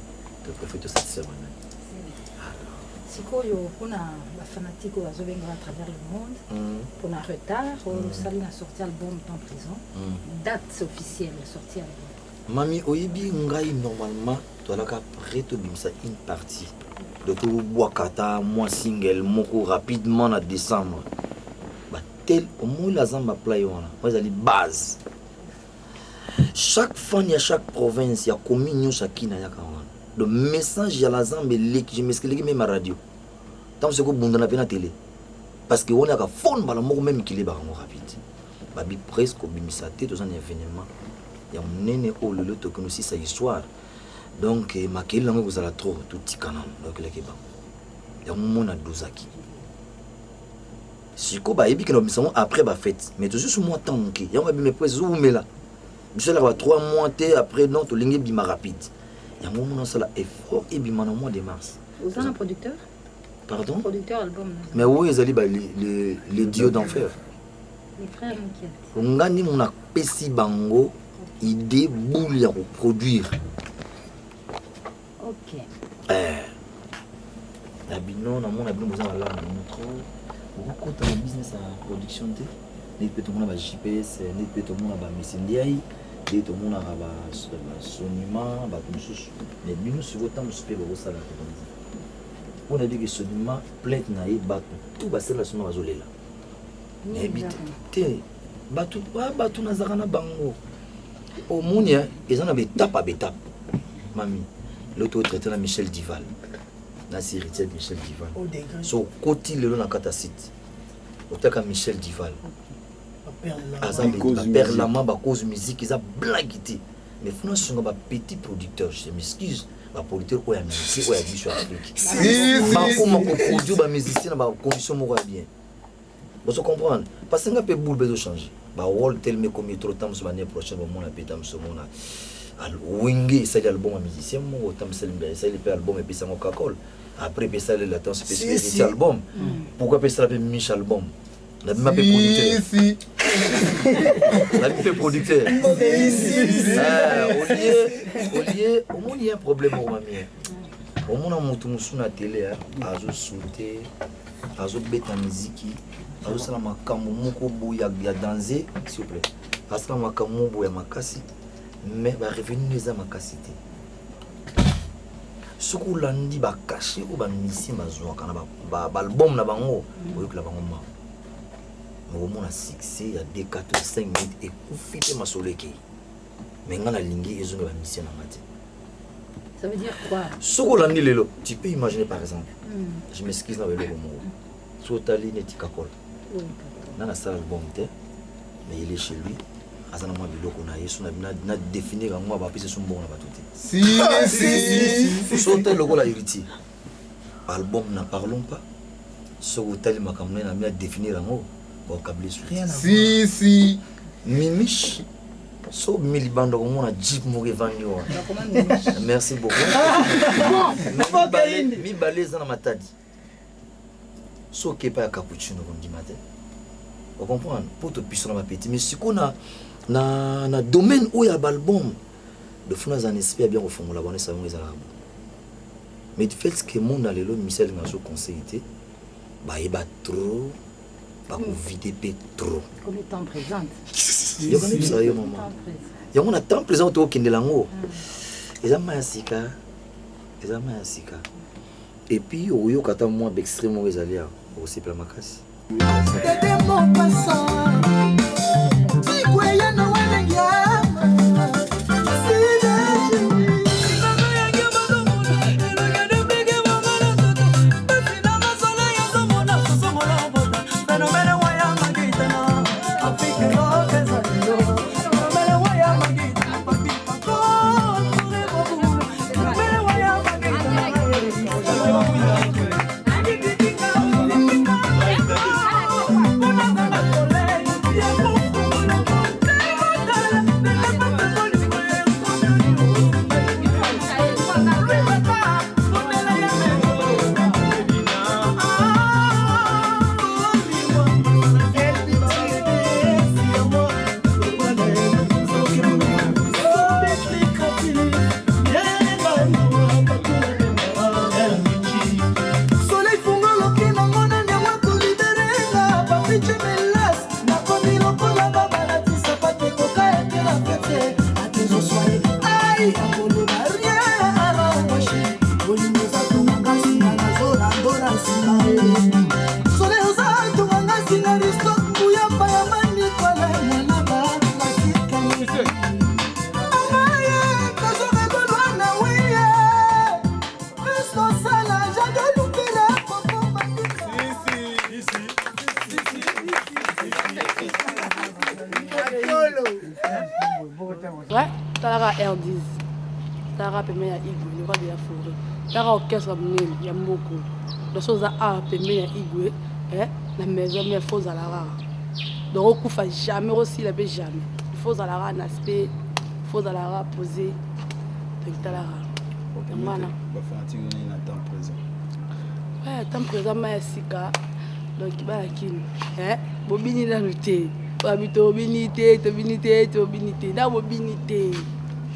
tu préfères tout satisfaire. C'est quoi pour les fanatiques qui viennent à travers le monde, pour un retard, ça a sorti l'album en prison, date officielle de sortie album. Mami oyebi ngai normalement tu as prêt to bimsa une partie de tout boakata moi single moko rapidement en décembre ba tel au moins la zamba play wana moi ali base chaque fan ya chaque province ya commune chacune ya kawana le message ya la zamba leki je m'excuse même radio tant c'est ko bunda na pena télé parce que on a ka phone bala moko même qui les ba rapide ba bi presque bimisa te dans un événement ya munene o lelo to kono si sa histoire donc makeli lango ko sala trop tout tikana donc le keba ya mona dozaki siko ba yebi que no misamo après ba fête mais tout juste moi temps que ya ba bi me pèse ou mela biso la 3 mois après non to lingi bima rapide ya mona sala effort et bima no mois de mars vous êtes un producteur pardon producteur album mais oui ils allaient ba les dieux d'enfer les frères Mikiat ngani mona pesi bango idée boule à produire. Ok. La binon, on a besoin de la montre. Beaucoup de business à production. Les petits gens ont GPS, les petits gens ont Messendiaï, les petits gens ont Sonima, mais nous sur autant de super gros salaire. On a dit que Sonima plainte naïe bateau, tout va se la sonner à Zolela. Mais bité, bateau nazarana bango. Au monde, ils en avaient étape à étape. Mamie, l'autre traité Michel Dival. La série de Michel Dival. Son côté, le long de la site. Au Michel Dival. La père Lama, la cause musique, ils ont blagué. Mais franchement, c'est un petit producteur. Je m'excuse. Les producteurs, ils ont musicien, ils ont vu sur l'Afrique. Comment produire les musiciens dans des conditions bien. Vous comprenez? Parce que peu boule besoin changer. Bah rôle tel mais comme trop temps l'année prochaine mon a pétam ce mon a wingi c'est l'album à musicien mon tam c'est le album et puis ça mon cacol après puis ça le temps spécifique album pourquoi puis ça l'appelle Mich album la même appel producteur ici la même producteur au moins il y a un problème au mamie au moins on monte sur la télé à zo sauter à zo bête musique azosala makambo moko boya ya danser s'il vous plaît asala makambo boya makasi mais ba revenu eza makasi te soki olandi bakache oyo bamisi bazwaka na baalbum na bango oyokela bango ma okomona succès ya 2-4-5 minutes ekufi te masolo ekei mais ngai nalingi ezonga bamisie nanga te Ça veut dire quoi? Sokolandi lelo, tu peux imaginer par exemple. Je m'excuse dans le mot. Sotali Netikakola. Dans la salle album, mais il est chez lui. Azana mwa biloko na yesu na définir en moi ba pise son bon na batuté. Si. Sote logo la héritier. Album n'en parlons pas. Ce hôtel makamne na mi définir en moi ba câble sur. Si. Mimish. So milibando ko mona jeep mo revanyo. Merci beaucoup. Mi baleza na matadi. So ke pa cappuccino comme dit matin. Vous comprenez? Pour te puisser dans ma petite. Mais si on a na domaine où il y a l'album, de fond dans un esprit bien au fond la bonne savon les arabes. Mais du fait que mon a le Michel n'a pas conseillé, bah il bat trop, bah vous videz peu trop. Comme le temps présent. Il y a même ça, maman. Il y a un temps présent au Kindelango. Les amis asika, et puis au yo kata moi d'extrêmement les alliés aussi plein makasi. Dede mo pasa, tikwe ya no wanengia. Tara R10. Tara pemé ya Igwe, le roi de la forêt. Tara orchestre mnene ya Mboko. La chose à pemé ya Igwe, la maison mais faut à la rare. Donc on fait jamais aussi la jamais. Il faut à la rare aspect, faut à la rare poser. Donc Tara. Voilà. Ba fanti na temps présent. Ouais, temps présent mais sika. Donc ba kin, bobini na luté. Babito binité, to binité, na bobinité.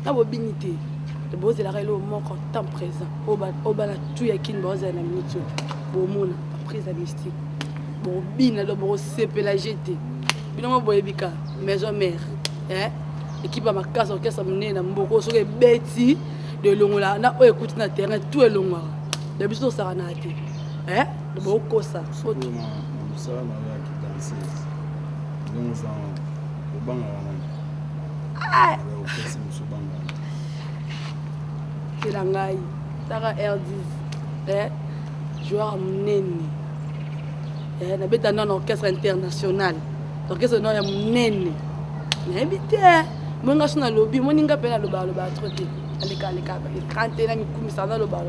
Na bobinité. De bose la relo moko temps présent. Oba na tout ya kin boza na minute. Bo mona prise à mystique. Bo bina do bo sepe la jeté. Bino mo boyebika maison mère. Équipe à ma casse orchestre mené na mboko so ke beti de longola na o écoute na terrain tout est longo. De biso ça na té. De bo ko ça. Ça na ya ki danser. Nous en au banga wana. Au kesi muso banga. Kelangai, Tara R10, joueur mnene. Na beta non orchestre international. Orchestre non ya mnene. Na habité, monga sona lobby, moninga pena loba troté. Aleka écranté na mikumisa na loba.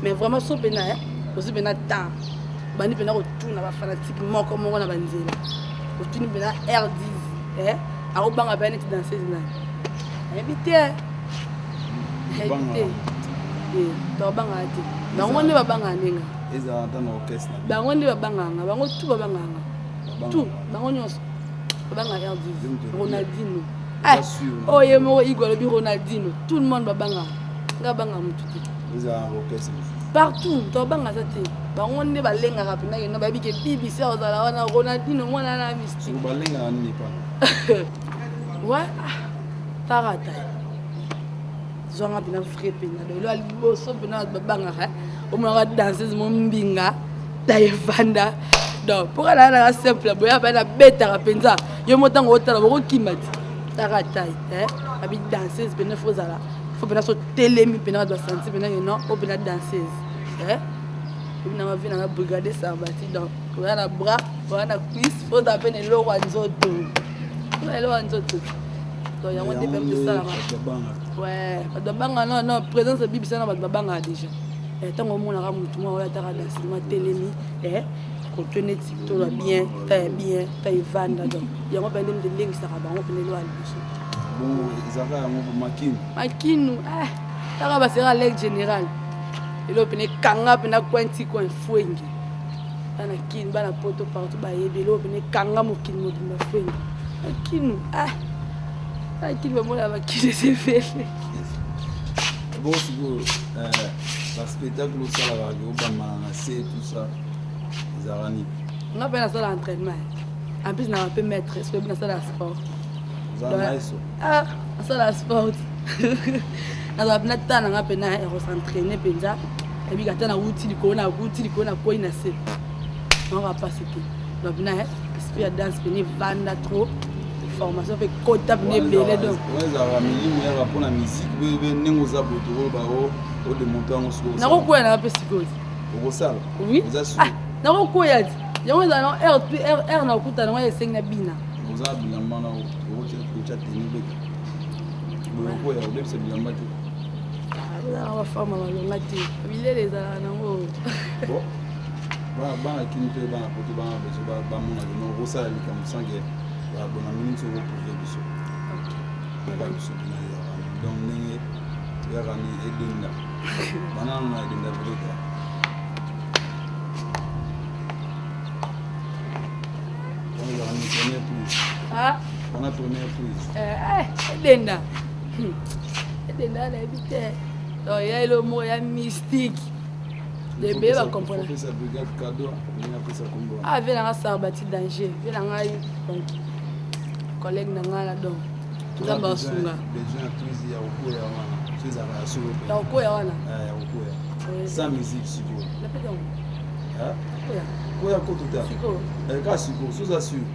Mais vraiment so pena aussi pena temps. Bani pena retourna ba fanatique moko mongo na banzela. Retourna pena R10, a obanga pena ti danser na. Habité. Habité. Tobanga ati. Bango ne babanga nenga. Eza ata na orchestre. Bango ne babanga, bango tout babanga. Tout, bango nyonso. Babanga R10. Ronaldinho. Oh yemo Igwe bi Ronaldinho. Tout le monde babanga. Nga banga mututi. Eza orchestre. Partout, tobanga zati. Bango ne balenga rapina yena babi ke BBC ozala wana Ronaldinho mwana na mystique. Balenga ni pas. Ouais. Tarata. Zonga bina frère pena de lo aliboso bina babanga o mona danseuse mo mbinga taifanda donc pour ala na simple boya bana beta penza yo motango otala boko kimati tarata abi danseuse bina faut pena so telemi pena doit sentir pena non o pena danseuse on a vu na brigade Sarbati donc on a bras on a cuisse faut taper le lo wanzoto le lo wanzoto donc ya on dépend de ça là ouais babanga non présence de bibi ça na babanga déjà tant au monde la mutu moi on a tara danser moi telemi contenir tout va bien ta vanda donc ya on bende de lingi ça ba on pena lo albiso bon izaka ya mo makinu tara ba sera leg général et là pene kanga pena kwenti kwa fwengi ana kin bana poto partout ba yebe lo pene kanga mo kin mo duma fwengi akinu kin ba mo la ba kin se fait bon la spectacle ça la radio ba mana c'est tout ça zarani on a pas ça l'entraînement en plus na pas mettre est-ce que bien ça la sport ça la sport na ba tana ngape na s'entraîner penza et puis katana utili ko na ko ina se on va pas ce qui donc na esprit danse venir vanda trop formation fait kota venir belé donc ouais ça va minimum ya pour la musique be nengo za boto ba o de monter en solo na ko na pe psychose au sala oui na ko ya yango za non r na kuta na ya sing na bina vous a bilamba na o chat tenir ko ya o se bilamba la femme la ngati bilele za nango bon ba kinto ba poto ba beso ba mona no rosa li comme sangue ba bona minute au pour le biso ba biso na ya donc ninge ya rani edinda banana na edinda breka on va ni tourner plus on a tourné plus edinda la bité donc il y a le mot ya mystique les bébés va comprendre ça brigade cadeau on a pris ça comme ah vient la Sarbati danger vient la donc collègue nangala donc za basunga déjà tous ya okoya wana tu za raso ya okoya wana ya okoya sans musique siko la pédon koya ko tout à ka siko sous assure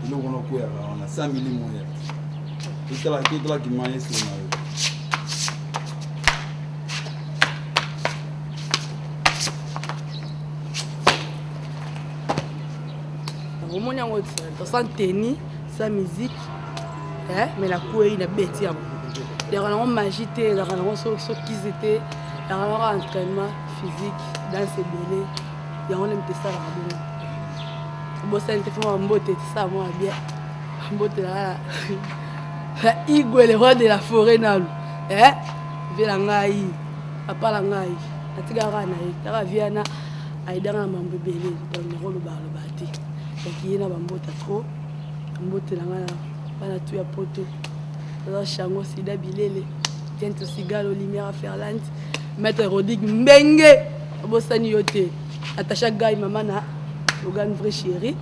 ile kono koya wana 100 000 moya tout là qui manie sur na au moins on a sans tennis sans musique mais la cour est bête les rangs magie les rangs so qui étaient les rangs entraînement physique danse belé et on aime ça là bon ça te fait un mbote ça moi bien mbote là igwe le roi de la forêt nalu vela ngai papa la ngai atigara na tara viana aidanga mambo belé donc le rôle ba bati donc il y a bambota trop mbote la ngana bana tu ya poto la chango sida bilele tente cigalo lumière ferland maître Rodig Mbenge bosani yote attacha gai mama na logan vrai chéri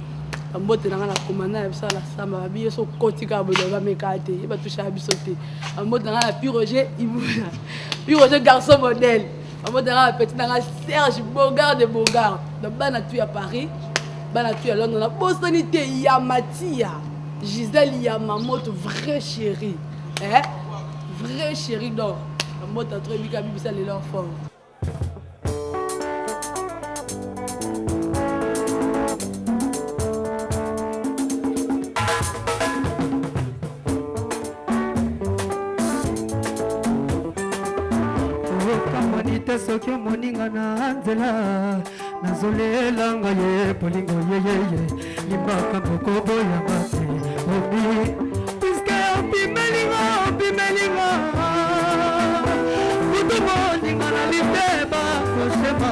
mbote la ngana komanda ya bisa la samba babiyo so kotika bodo ba mekate ba toucha biso te mbote la ngana Roger garçon modèle mbote la ngana petit na Serge Bogard de Bogard donc bana tu ya Paris bana tu à Londres na bossanité ya Matia Gisèle Yamamoto vrai chéri vrai chéri donc moto trop bika bibisa les l'enfant soki moninga na nzela nazolela ngai polingo yeyeye limbaka bokobo ya mate obi puisque opimelinga kutu moninga na libeba koshema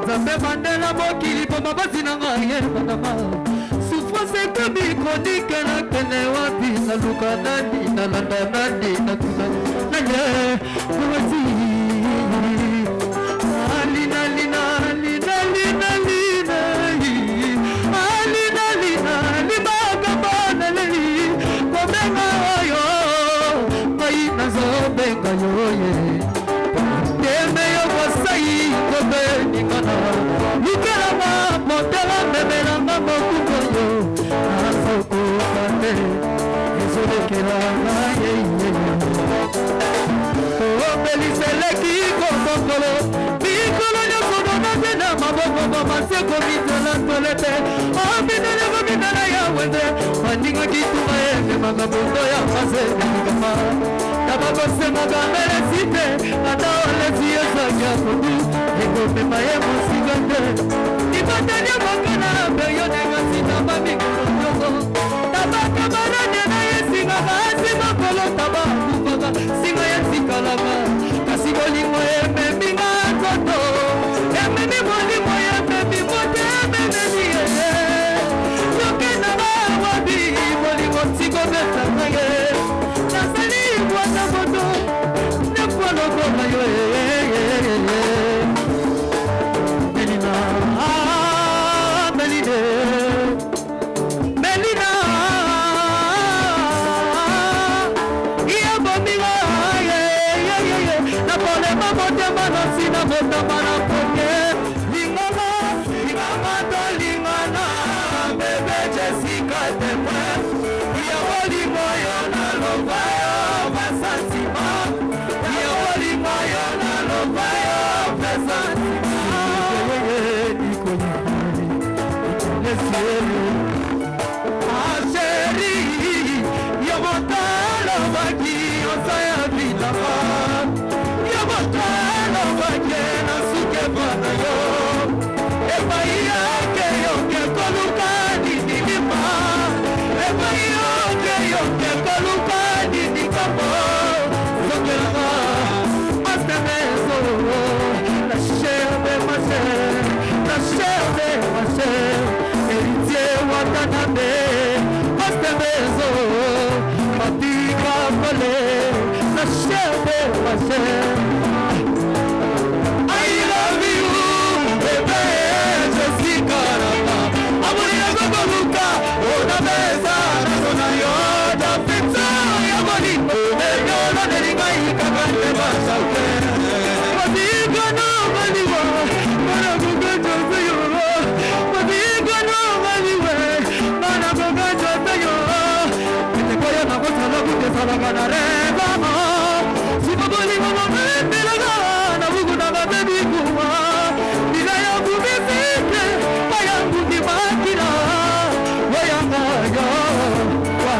nzambe bandela mokili po mabasi na ngai ebandama souffrance ekomi chronique nakende wapi naluka nani nalanda nani natuna naye mwasi osekelanga obeliseleki kosokolo mikolo nyonso donate na maboko bamaseko mitala tolete obineleko mitala ya wende bandingaki tunga ememaka bondo ya pase elikama tabakosemaka melesi te ata olesi ezaki ya kodu ekopema ye mosika te ibatania bakana periode ngasitamba mikolo nyonso tabakabarane na ye singaka asimokolo tabakufaka singa ye sikalaka kasi bolingo ememinga toto ememi bolingo ememi mote ememeli ye yokenanga wabi bolingo sikobetaka ye nasali bwata moto nekwalokoka yo melina meline melina iyabominga napolema motema nasina motama na poke lingama tolingana bebe Jessica temwe yabolingo yo naloba yo basantima yabolingo yo naloba yo basantima chéri yobotalo baki osaya vitama yobotalo baki na suke bana yo epai yake yoke koluka didima epai yake yoke koluka didikamo zokelanga mastemezo la chair de ma chair la chair de ma chair héritier Watanabe mastemezo matika kole la chair de ma chair I love you bébé Jessica Rama amulira kogoluka ona meza na yo da pizza ya boni yo na neringa ikakante basauke matika no maliwa para kugajo yo matika no maliwa para kugajo yo te koya na kosala kutesala kana reba si baboli mama mbelaga na buguna baby kuma bila ya kubisike bayangu di makina wayanga yo wa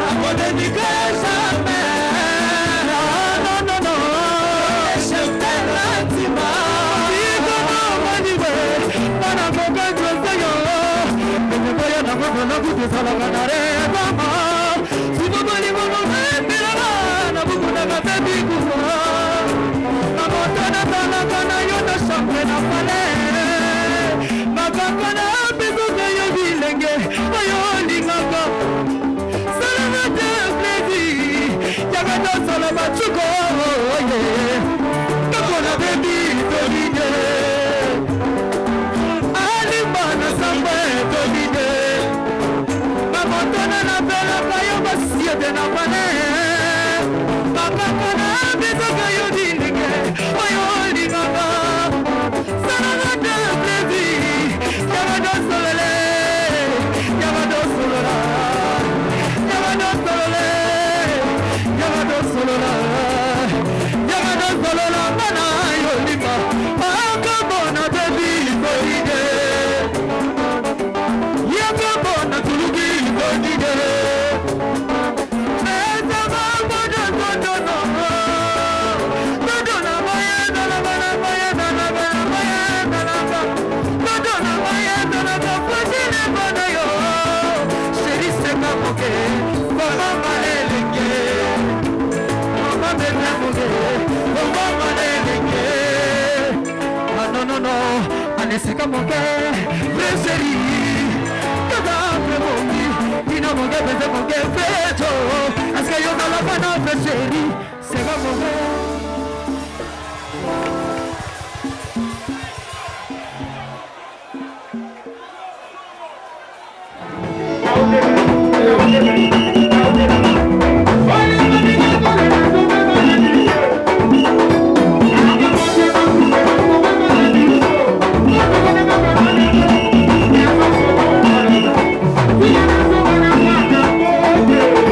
akode di kesa me no shepelantima iko no maniwe para kokajo yo te koya na kosala kutesala kana reba si baboli mama mbelaga na buguna baby kuma Kana yona chambre na pale Makakana bizuke yo bilenge Ayo lingaka Salama de plaisir Yaga no salama chuko Kakona baby tolide Alimana sambe tolide Mamotona na bela kayo basiete na pale Makakana bizuke yo bilenge Ayo Seka moke, preseri, kada premoki, ina moke pese moke pecho, aska yo na la pana preseri, seka moke. Yeah.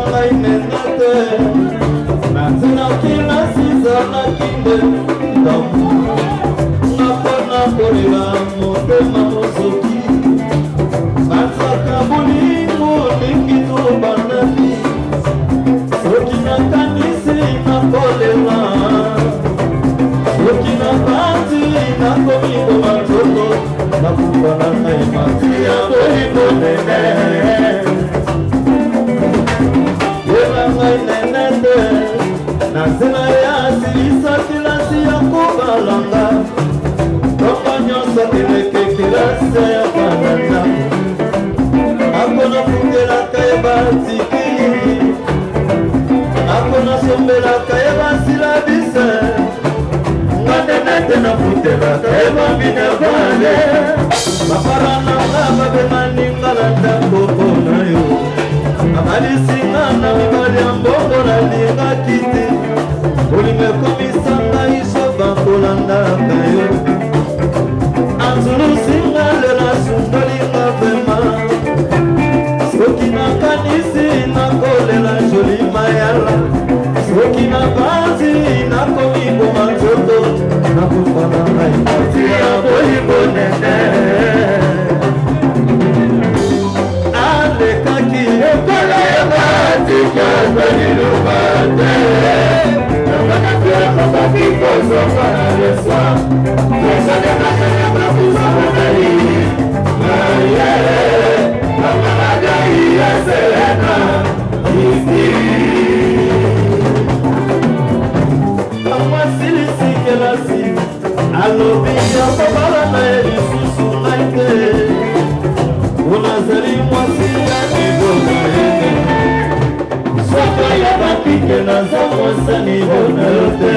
ngai nenete natinaki na siza na kinde napona kolela motema mozoki bansaka bolingo ndingi tobanaki soki nakanisi nakolela soki nabandi nakomi komatoko nakubana ngai mati ya bolingo nene yeba ngai nenete nazela ya silisa kilasi ya kobalanga tongo nyonso keleke kilasi ya banana akona fungelaka ye batiki akona sombelaka ye basilabise ngatenete nafutelaka ye bambinevale baparananga babemaninga na ndakoko na yo abalisinga na mibali ya mbongo nalingaki te olingo ekomisanga iso bakolandaka yo anzulusinga lela sundolinga vema soki nakanisi nakolela joli mayala soki nabandi nakomi boma nzoto nakufana ngai pati ya bolingo nene alekaki ekolo ekatika zaliluba te nakanakiakabaki kozonga na leswa tosalekasayabakuzanai aye amalagai ya selena isi amwasilisikelasi alobi yakobala na ye lisusu ngai te unazali mwasi ya nivo na ene soka ya bapike naza mwasa nivo na yo te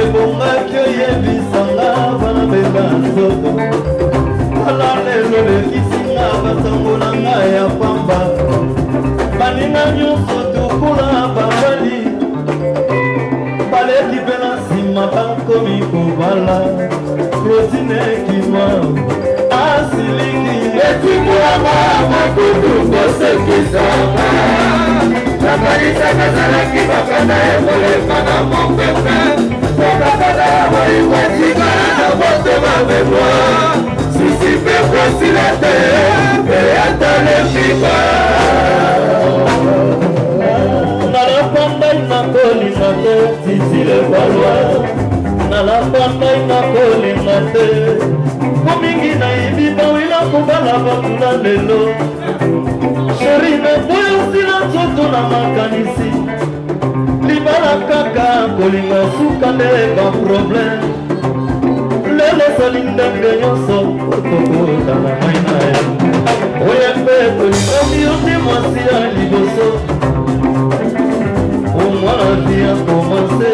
ebongaki oyebisanga bana beba nzoto kala lelo lekisinga batangola ngai ya pamba baninga nyonso tukula babali baleki mpe na nsima bakomi kobala klotine kima asiliki etimulama makutu kosekisanga nakanisa nazalaki bakana ekoleka na mopepe sokakana ya bolikwatikala na motema memwa sisi mpe kosila te mpe atalefika nalapandai nakolinga te sisile balwa nalapandai nakolinga te komingi nayibi bawila kobala bakula lelo sheri naboyosila nzoto na makanisi libala kaka kolinga suka nde baprobleme lelo ezali ndenge nyonso otokotala mai na ye oye mpe kolinga miote mwasi ya liboso omwana vi a commencé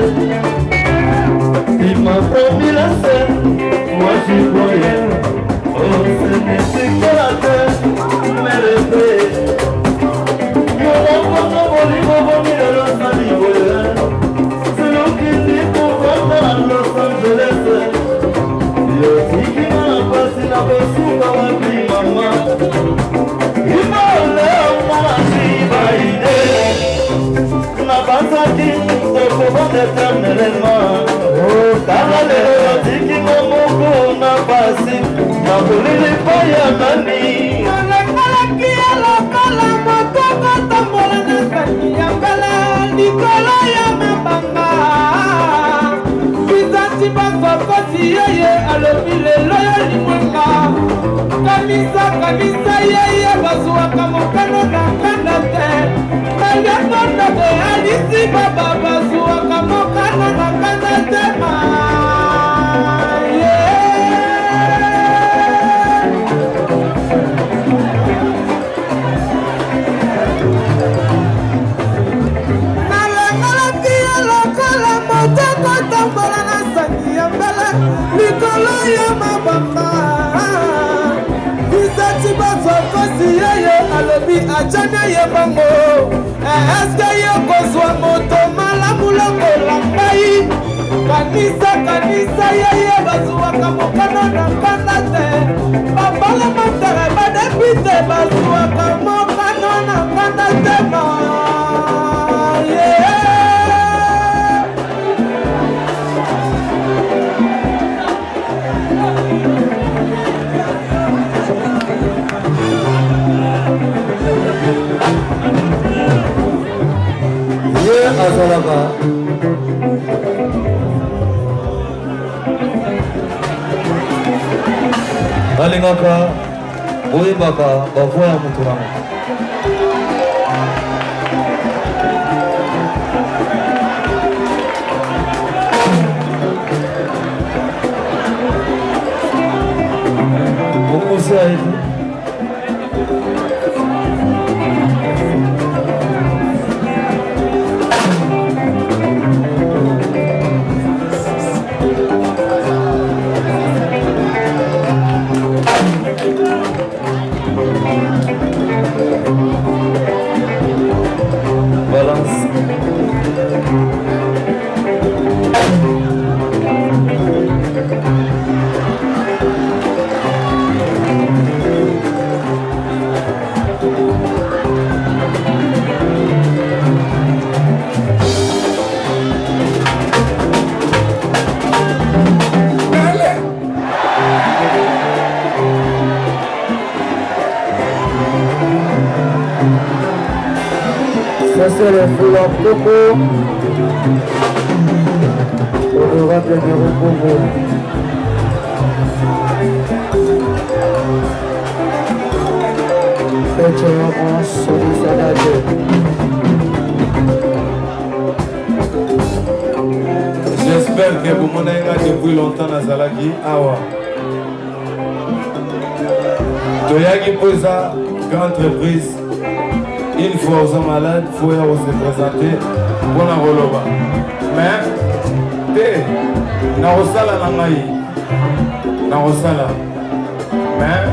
il m'a promis la scène moi j'y croyais oh ce n'était que la tête mais le fait yomongono bolingo bomilelo saliboye selokindi kovanda Los Angeles yosikima na pasi na bosuka wapi mama imaleo mwasi baide nabanzaki tokobanda éternellement tala lelo natiki momoko na pasi nakolili epai ya nani nalekalaki ya lokala motoko tambola na saki ya mbala likolo ya mabanga bizanti basokosi yeye alobi lelo yo limwenga kanisa yeye bazwaka mokano na kanda te naliakondabe alisi baba bazwaka mokano na kanda te nalekalaki ya lokola motoko tambola na saki ya mbele likolo ya mabamba bizati bazokosi yeye alobi ajana ye bango eske ye kozwa moto malamu lokola ngai kanisa yeye bazwaka mokano na kanda te babala matere badepite bazwaka mokano na kanda te nalingaka boyebaka bavoi ya moto na moto. Bokosi ayebi balance. Ça c'est le foulard Coco, honorable numéro Congo. J'espère que vous m'en avez depuis longtemps dans Zalagi. Awa. Toyagi Posa, grande entreprise. Une fois aux hommes malades, il faut se présenter pour la roloba. Mais, na rosala na ngai, na rosala. Mais,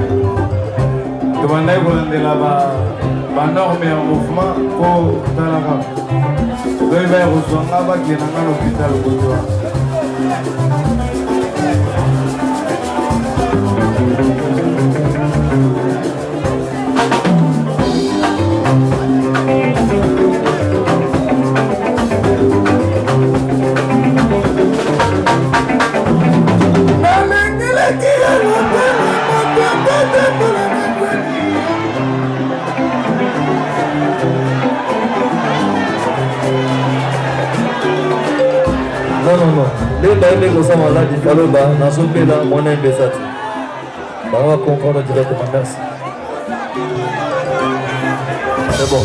demandez kolandela ba norme ya mouvement pour talaka. Doy ba rozonga ba kena na l'hôpital kotoa. Non. Les bails comme ça, malade, il fallait dans ce pays-là, mon imbécile. On va comprendre directement, merci. C'est bon.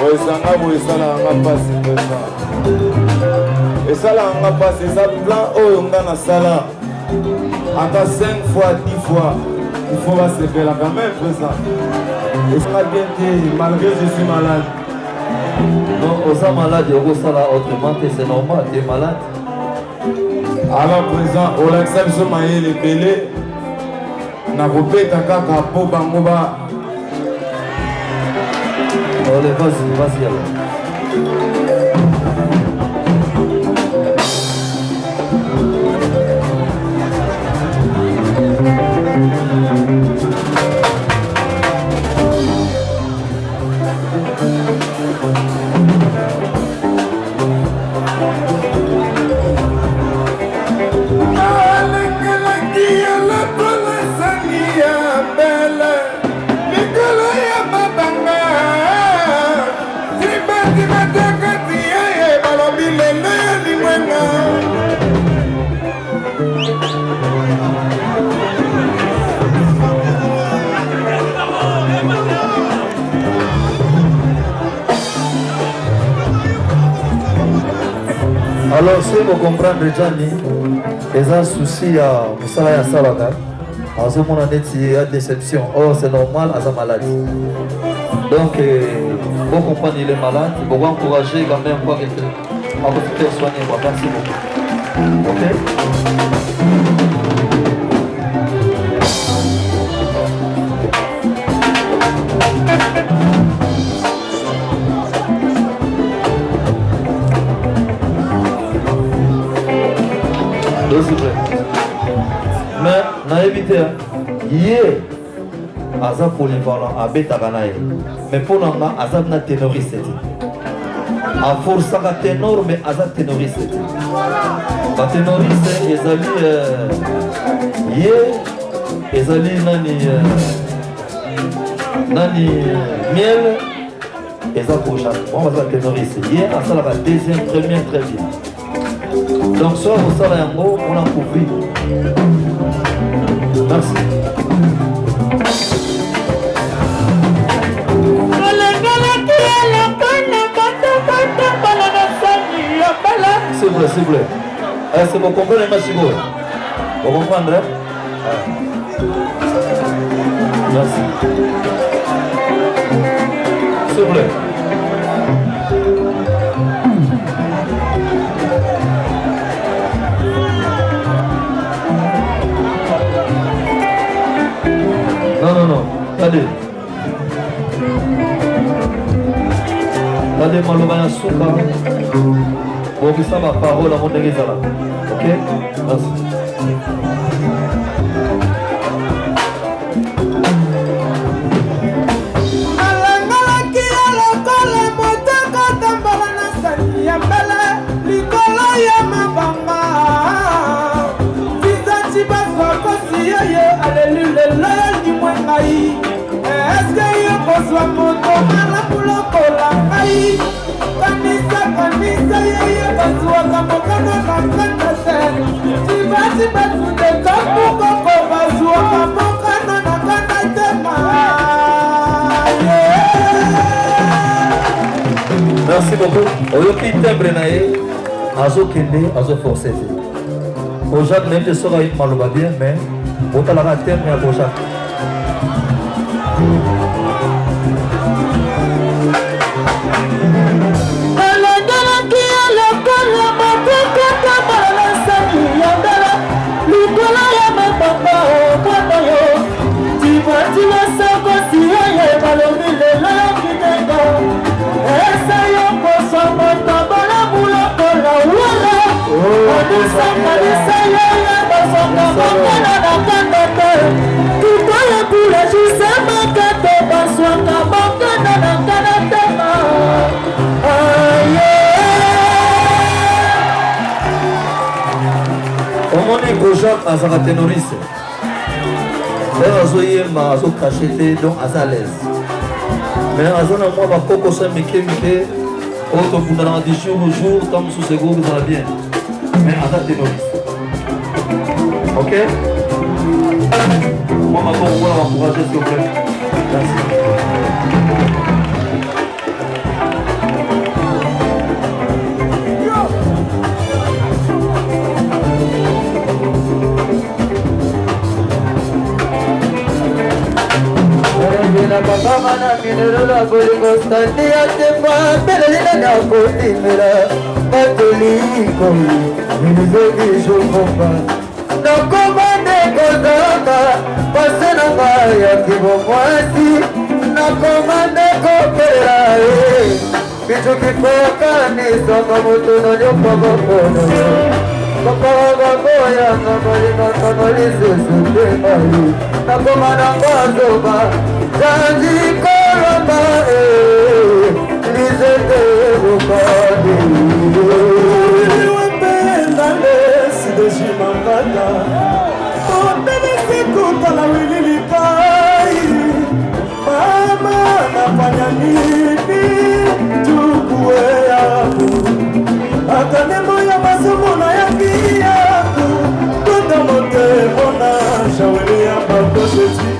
Oui, ça n'a pas et ça n'a pas ça plan oh on a ça là encore 5 fois 10 fois il faut pas se faire quand même présent et ça va bien malgré que je suis malade. Non, aux malade, il ça là autrement, c'est normal, tu es malade. Alors présent, on accepte ce maïs les belés n'a pas pété kaka pour bangoba. Allez, vas-y alors. Alors, si vous comprenez, Johnny, les un souci à Moussala et à Salaka, en ce moment, il y a déception. Oh, c'est normal, à sa maladie. Donc, vous comprenez, il est malade, vous pouvez encourager quand même pour à vous faire soigner. Merci beaucoup. Ok? Mais na évité hier aza polyvalent abetaka na ye mais mpo na nga aza na ténoriste te aforsaka ténor mais aza ténoriste te baténoriste ezali ye ezali nani miel eza kocha bon aza ténoriste ye asalaka deuxième première très bien. Donc, soit vous savez un mot, on a compris. Merci. C'est pour comprendre, Massigo. Vous comprenez? Merci. S'il vous plaît. Non. Attendez. Attendez, Malobaya Souka. Bon, ça ma parole à mon Elizala. Ok? Merci. Est-ce que yo kozwa moto mala kulokola ngai kanisa yeye bazwaka mokano na kanda te tibati batunde kakukoko bazwaka mokano na kanda te Merci beaucoup. Oyoki timbre na ye azokende azoforce te Bojac nayebite soki ayebi maloba bien mais otalaka terme ya Bojac. elengelaki elekola mabokota balasaki ya mbala likolo ya mabamba omwana yo tibatina sokosi oye balobi lelo yokinenga esa yo kosa moto balabulakola wala odisanganisa yeye basoka bakana na kanda te tutoye kula jisemakato baswaka bakana na kana tema omoni Bojac azaka ténoriste lero azoyemba azokashe te donc aza à l'aise mais aza na mwa bakokosa mike oyo tofundanaka du jour au jour ntan mosusu ekoki kozala bien mais aza ténoriste ok mwa maboko mpona bacourage s'il vous plaît merci na babama na minelo na bolingo standi ya tepa pelelina na kotimela batoliko milizoki jokomba nakomande kozalaka pase na ngai ya kibomwasi nakomande kopelela ye bitukikokanisaka moto na nyopabakono koparabakoyanga balingakama lisusu te mai nakoma nango azoba janji kolomba lizete bokadi wependale sideshimangata otenesikutala wililipai mama nafanya nini chukue yangu hata nembo ya masomo na yaki yangu kuta motemona shaweli ya bakosheti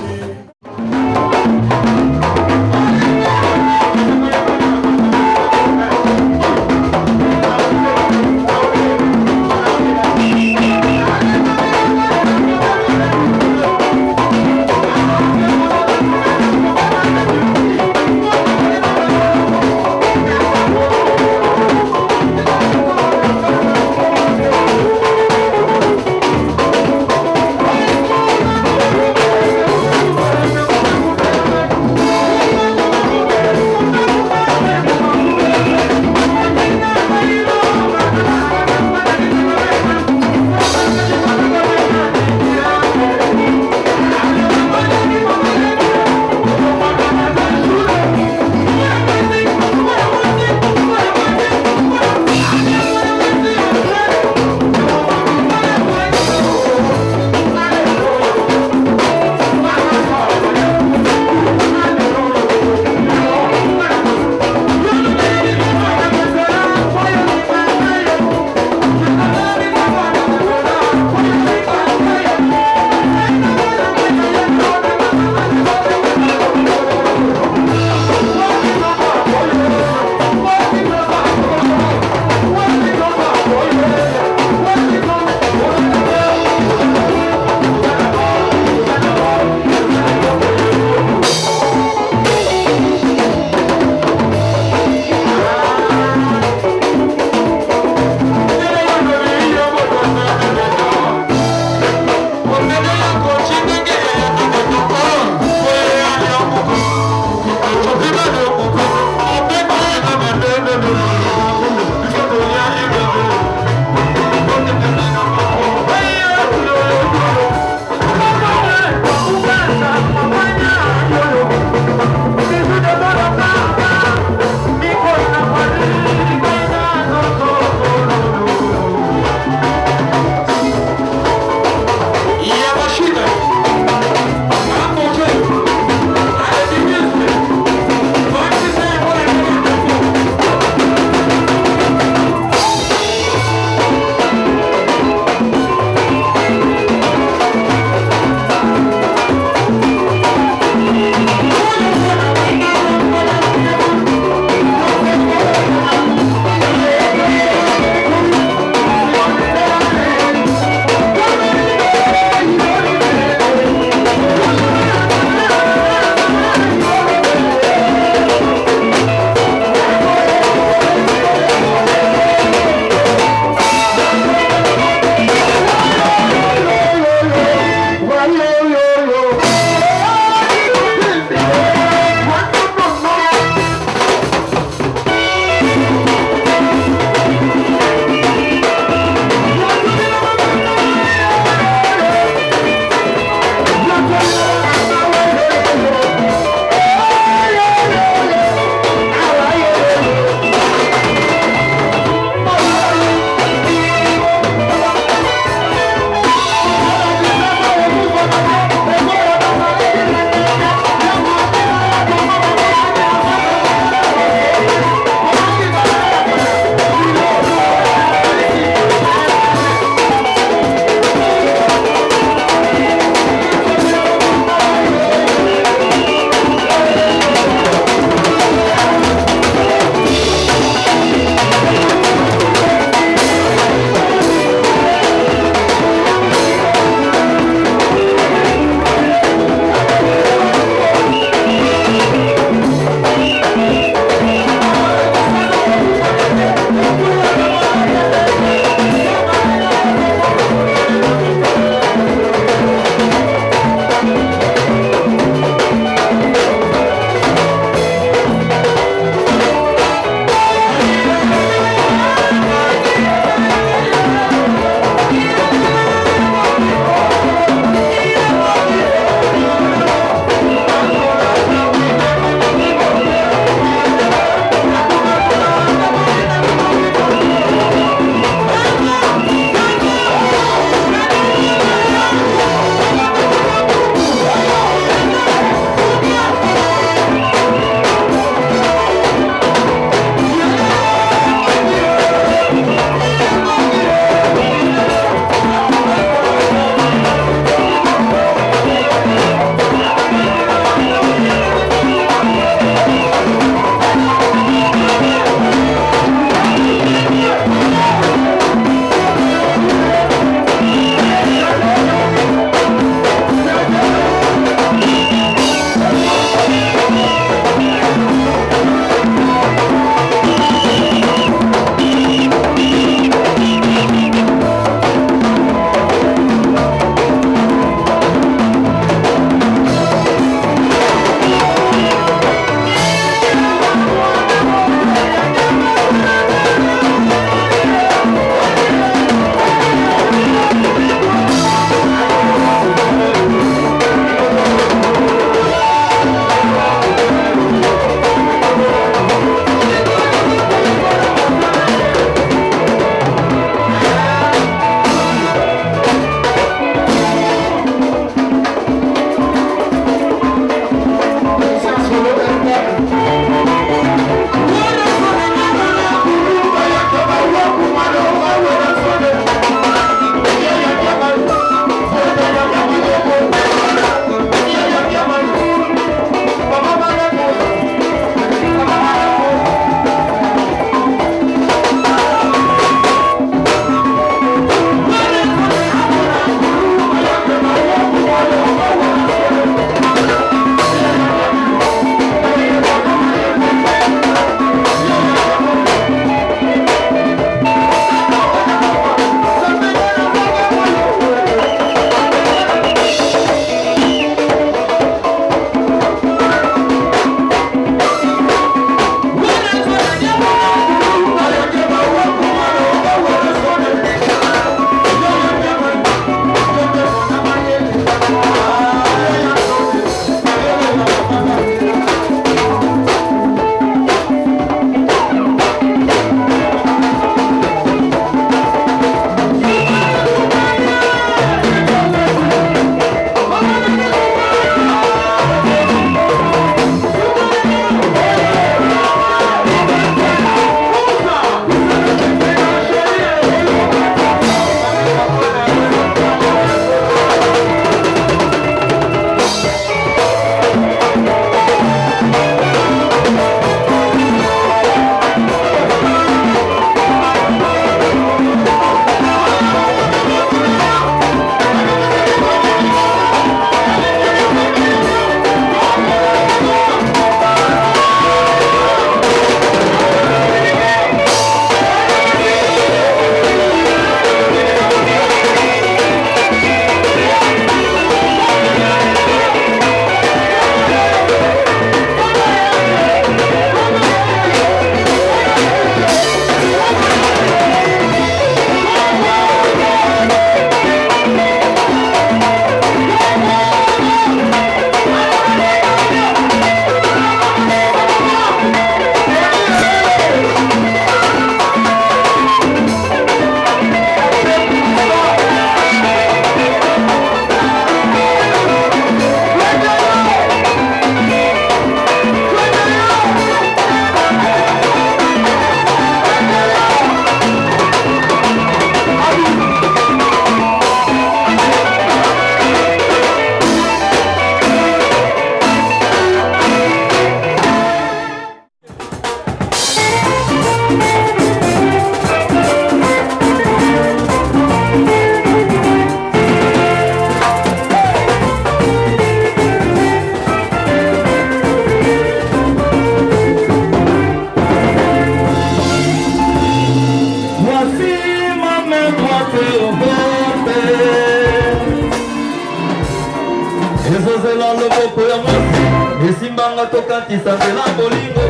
ezozela loboko ya mwasi esimbanga tokatisa nzela bolingo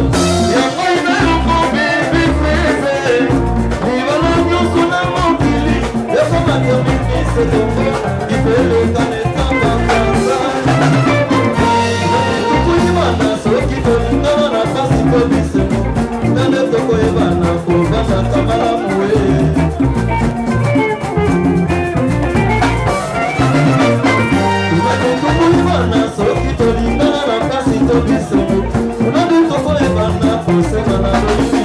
yango inayoko bibifese libala nyonso na mokili ekomaka mimise tongo ipeleka netambakasa tukuimana soki tolingana na pasi kobisemo nane tokoyebana kobandaka malamu tukuimana soki tolingana na pasi tobisemo nane tokoyebana kosema na lolimi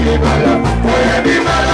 libala oyebi mala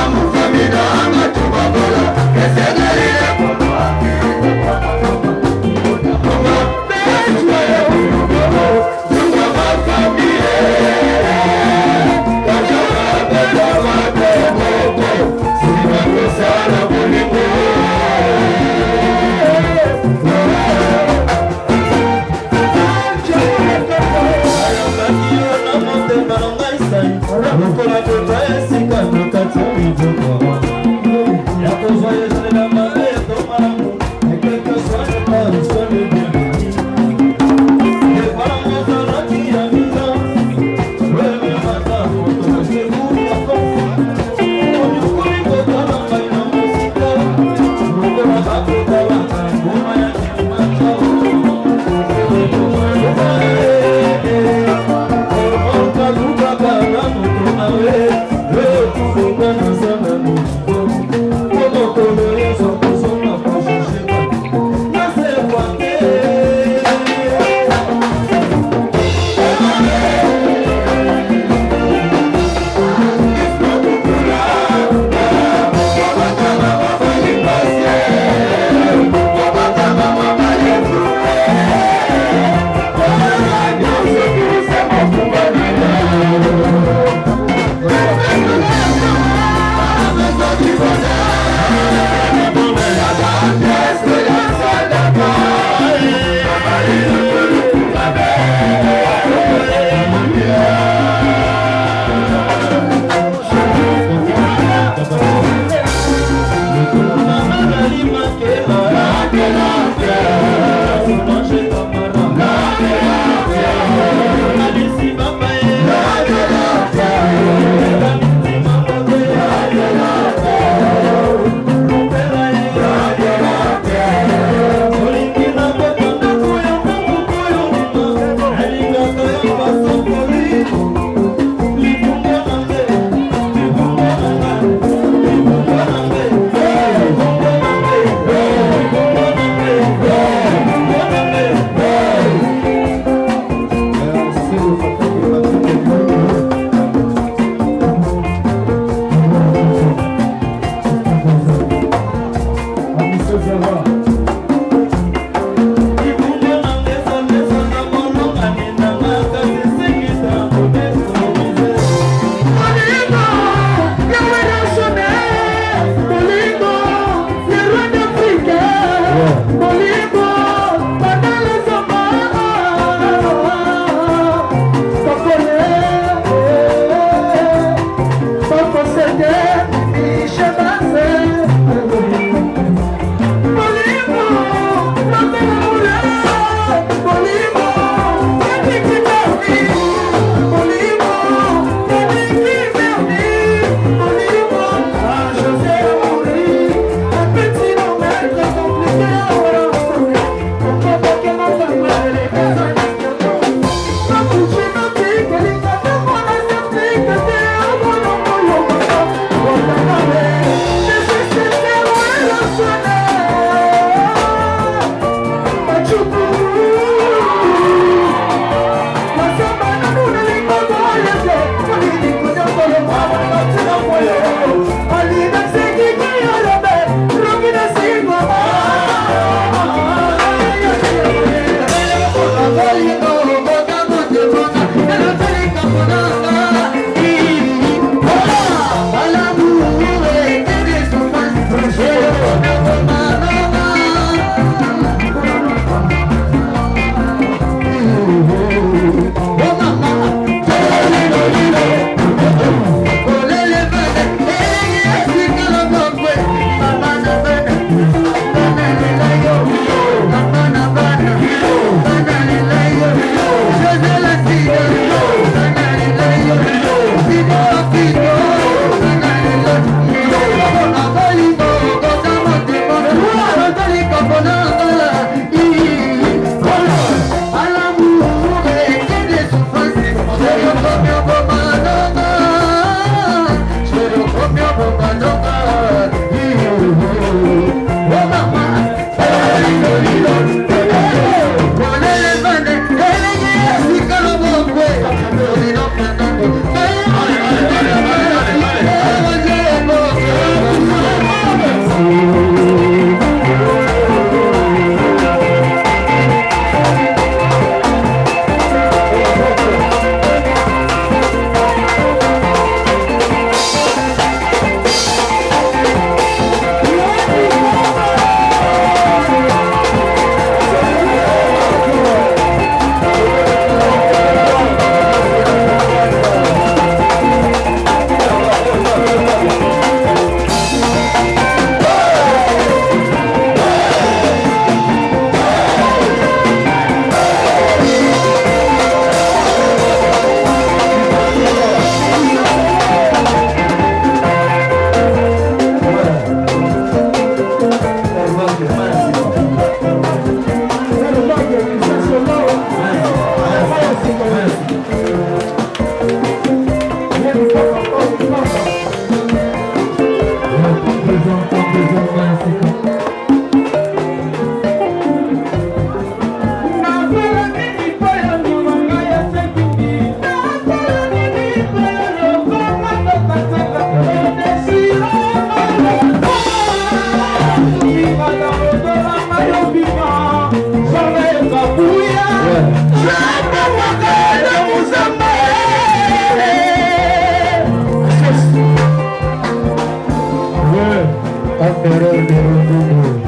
affaire de Rungu.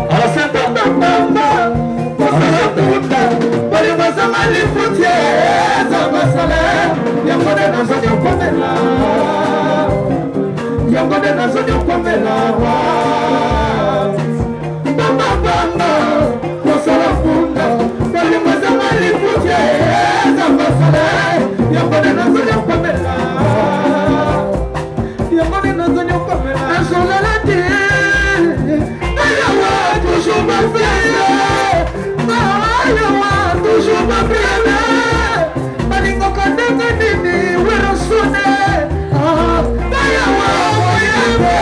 À la Saint-Bamba, bali masama lifutie zabasale yangode nazo nyokomela yangode nazo nyokomela wa bamba kosala funda bali masama lifutie zabasale yangode nazo nyokomela yangode nazo nyokomela asolala te ayawa toujours ma frère toujours ma frère balingo kandanga nini werosune bayawa moyebe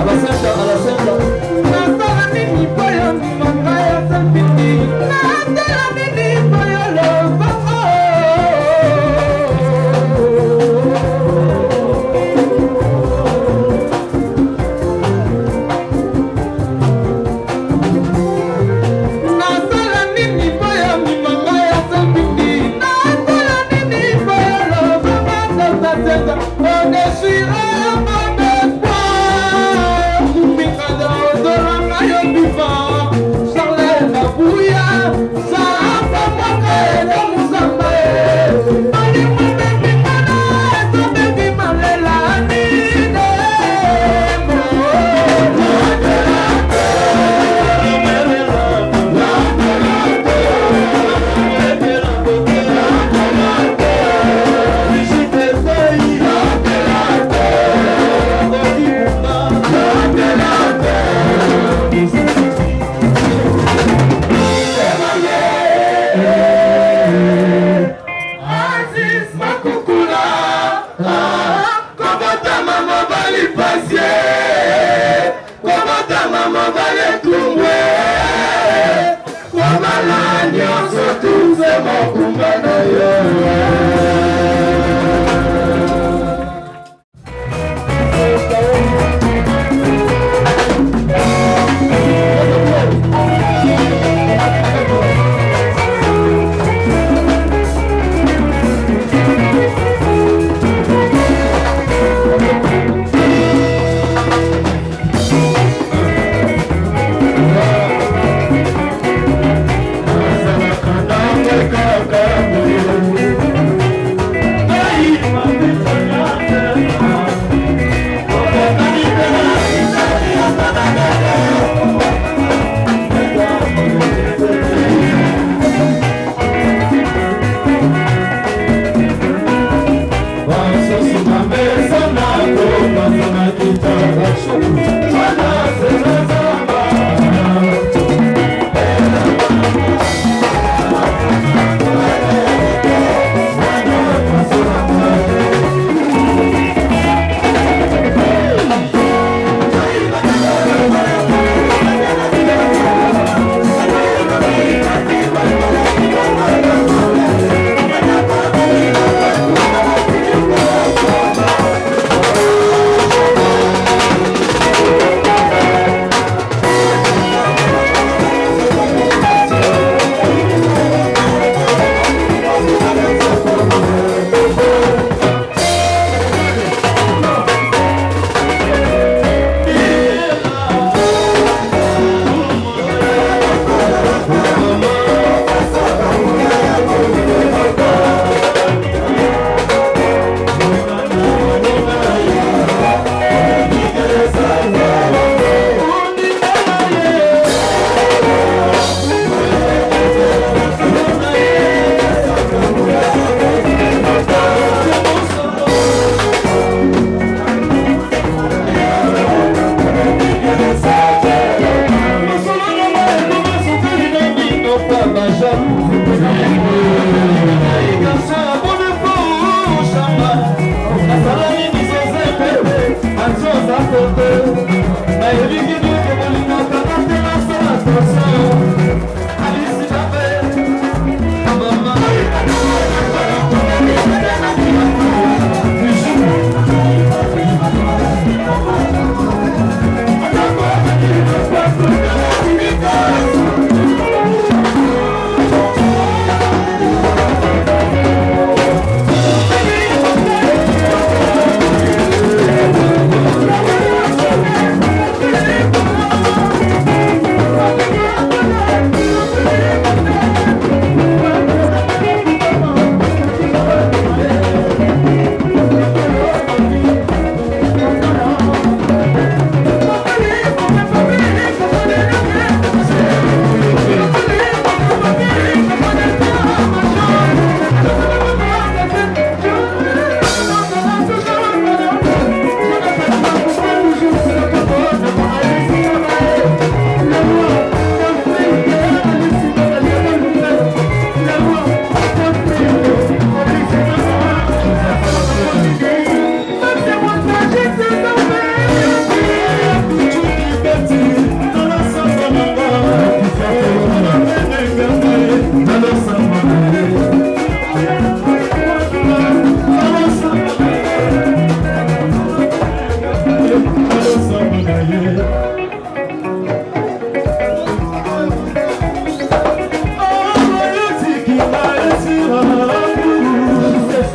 alasenda nasala nini poyo ndimanga ya sambindi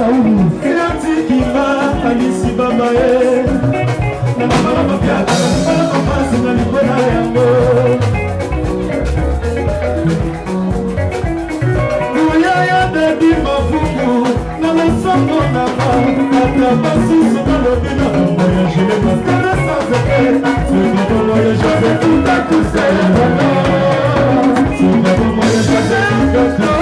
eatikima alisi baba ye na mama mapiaka na mapasi na likona yango uyaya bebi mafuku na losambo na ba ata basusu na lobina voyage le pastere sans effet celui de voyage c'est tout à coup c'est celui de voyage c'est tout à coup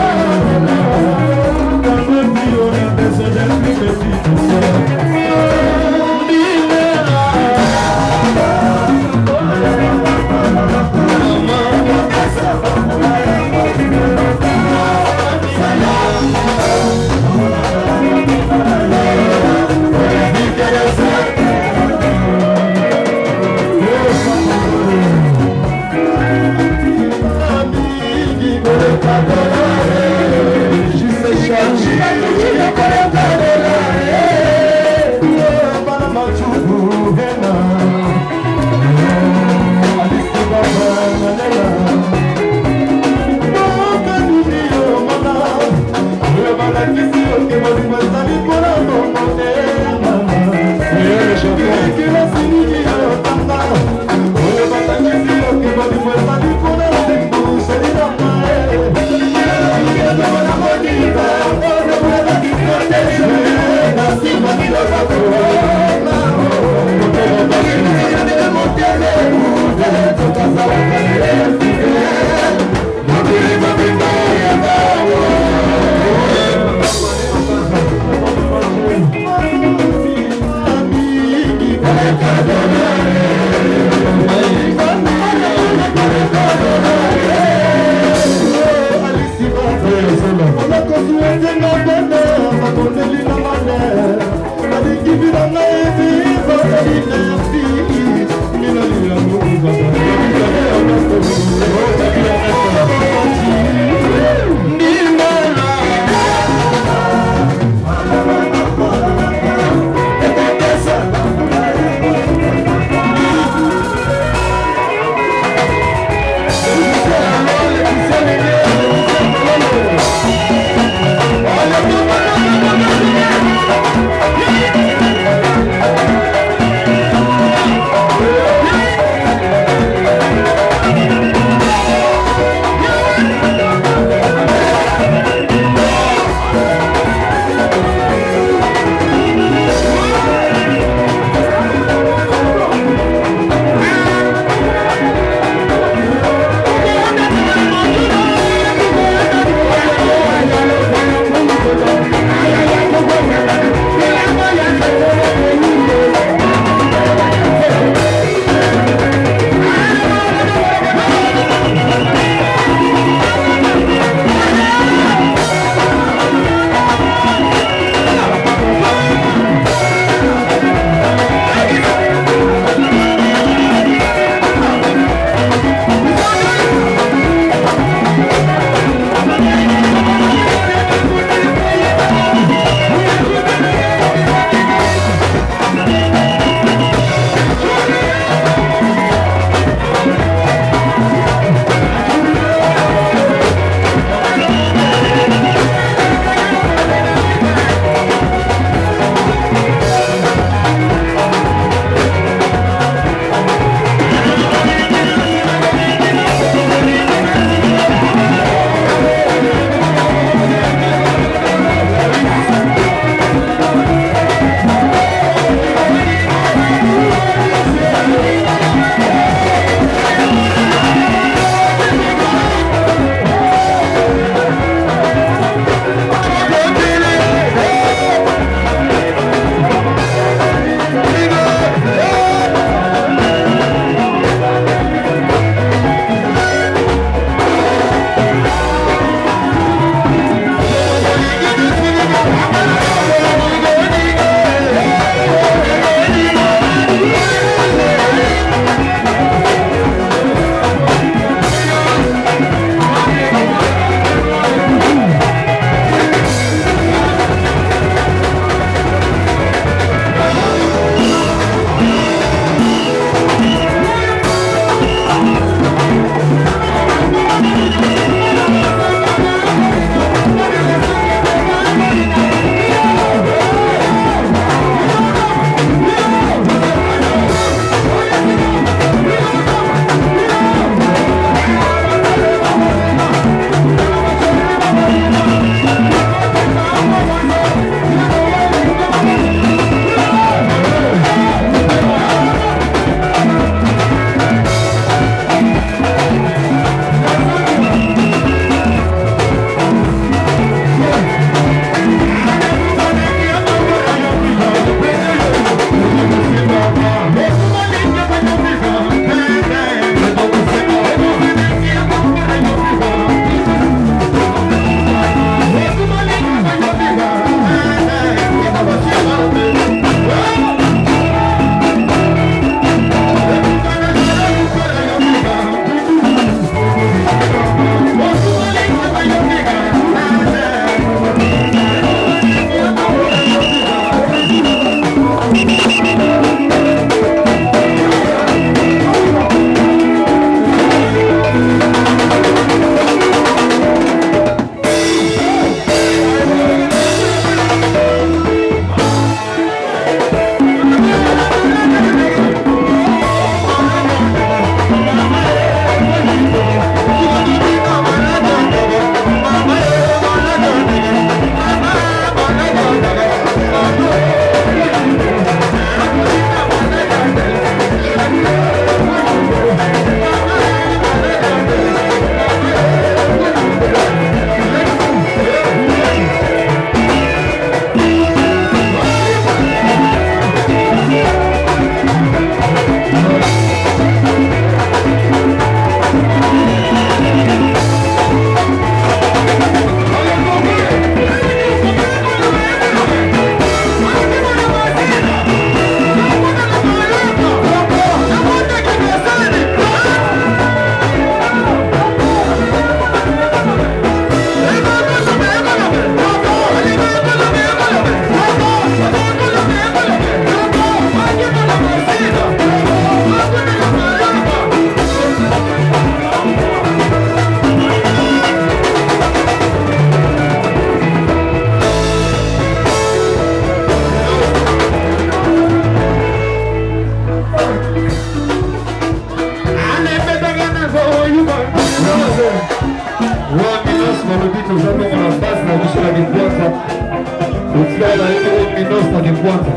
Minos na Kipwanda.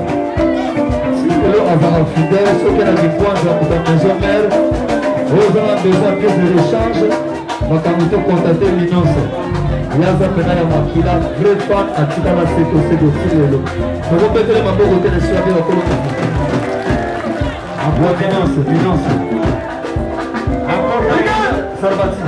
Sikolo azala fidèle, soki na Kipwanda kuta maison mère, ozala besoin pièce de rechange, makambo to contacte Minos. Yaza pena ya makila, vrai fan atikala seko tilelo. Nakopetele maboko te na swabe bakolo. Amboa Minos. Sarbati.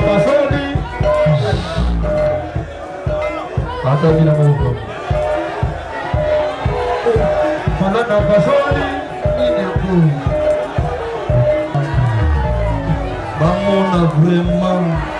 pasoli Atami na mungu Banana pasoli Inyaku Bamona vraiment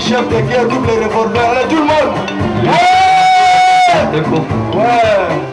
Chef de guerre, double revolver, allez tout le monde! Ouais! Ouais!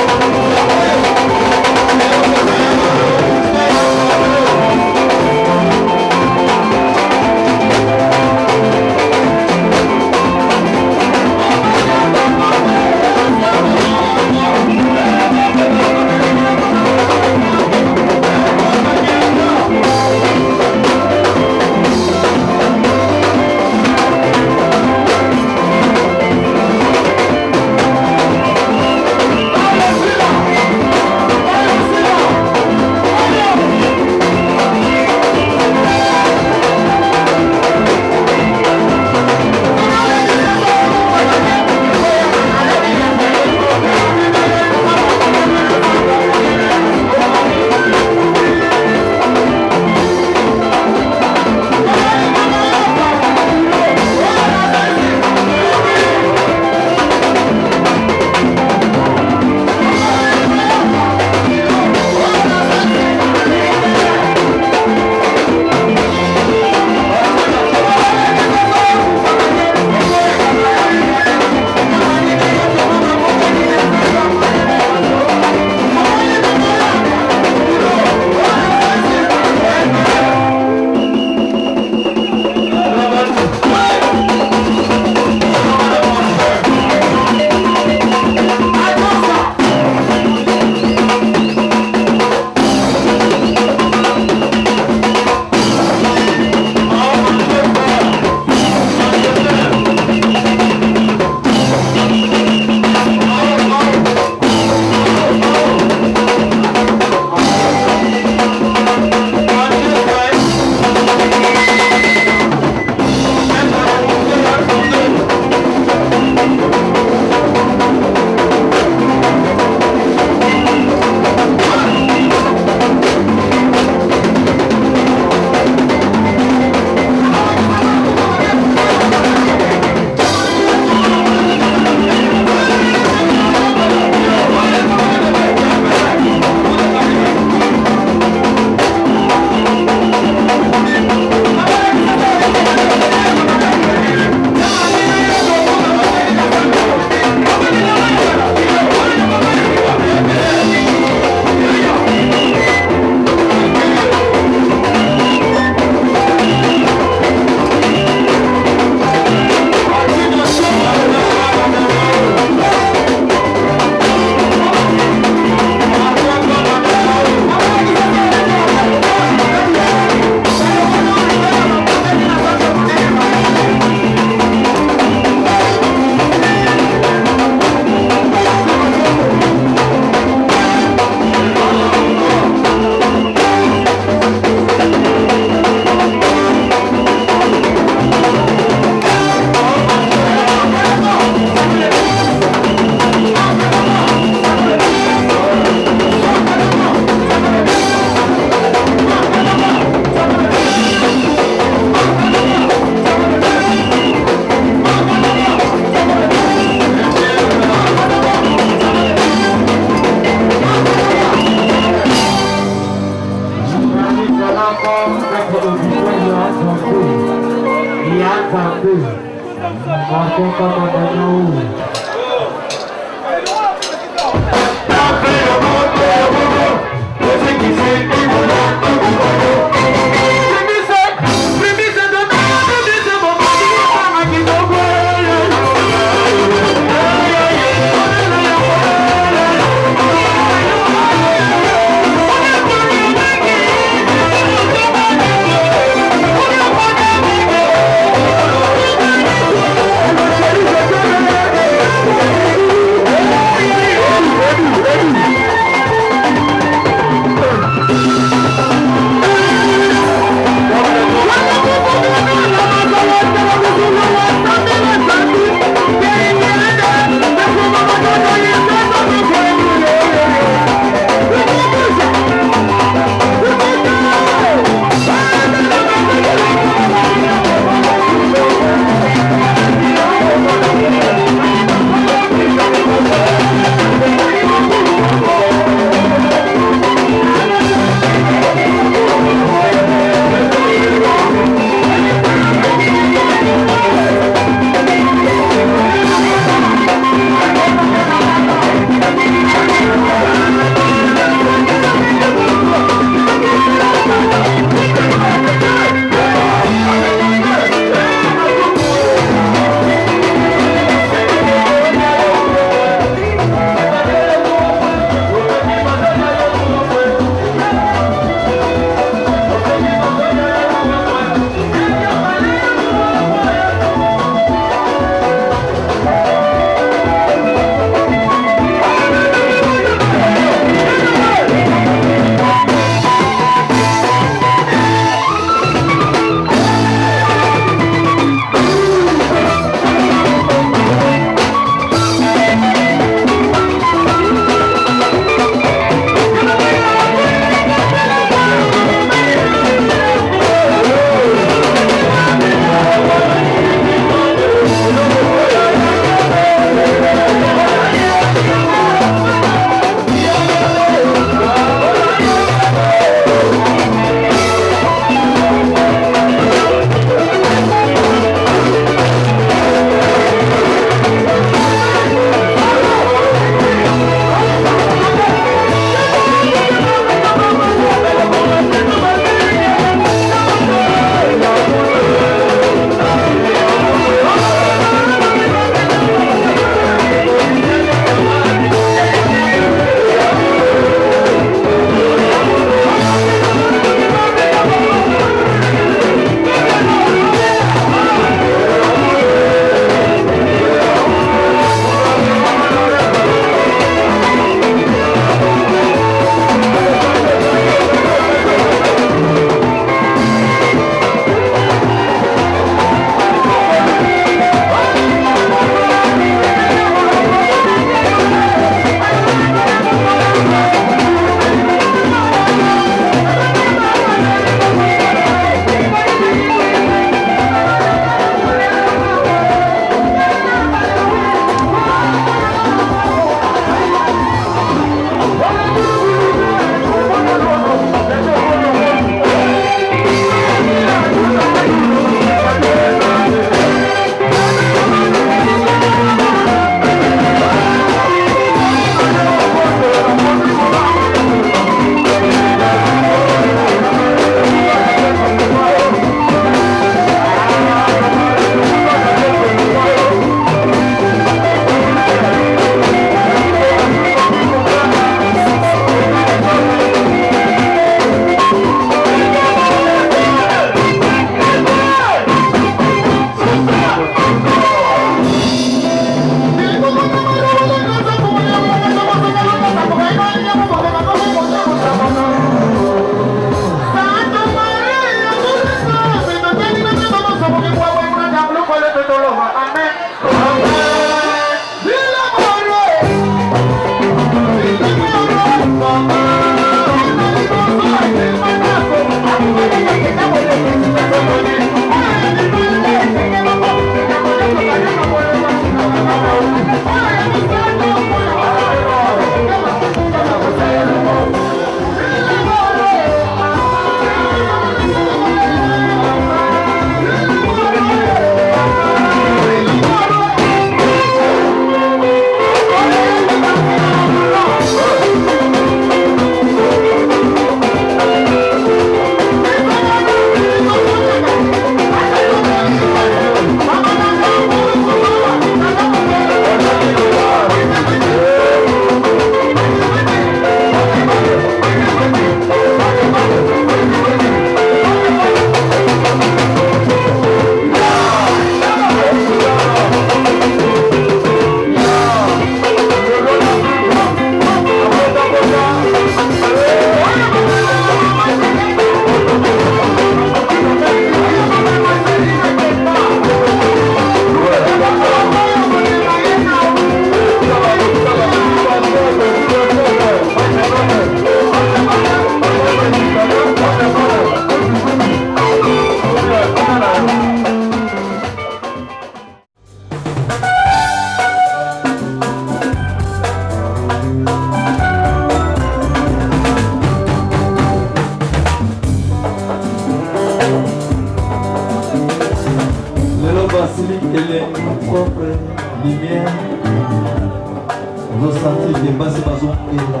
ozosenti ke basi bazoela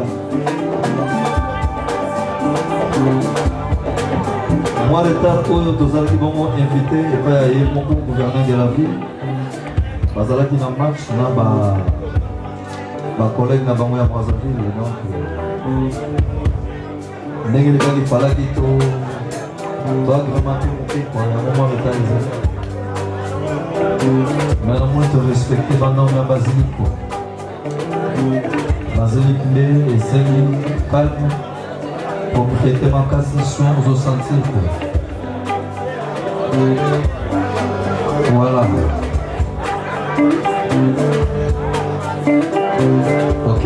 mwa retard oyo tozalaki bongo invité epai ya ye moko gouverneur de la ville bazalaki na match na bacollègue na bango ya Brazzaville donc ndenge likaki falaki toagrémenti mokekwa yango mwa retard ezali mais na moi torespecte banome ya baziliko baziliki nde esengi calme propriété makasi soin ozosentir ko voilà ok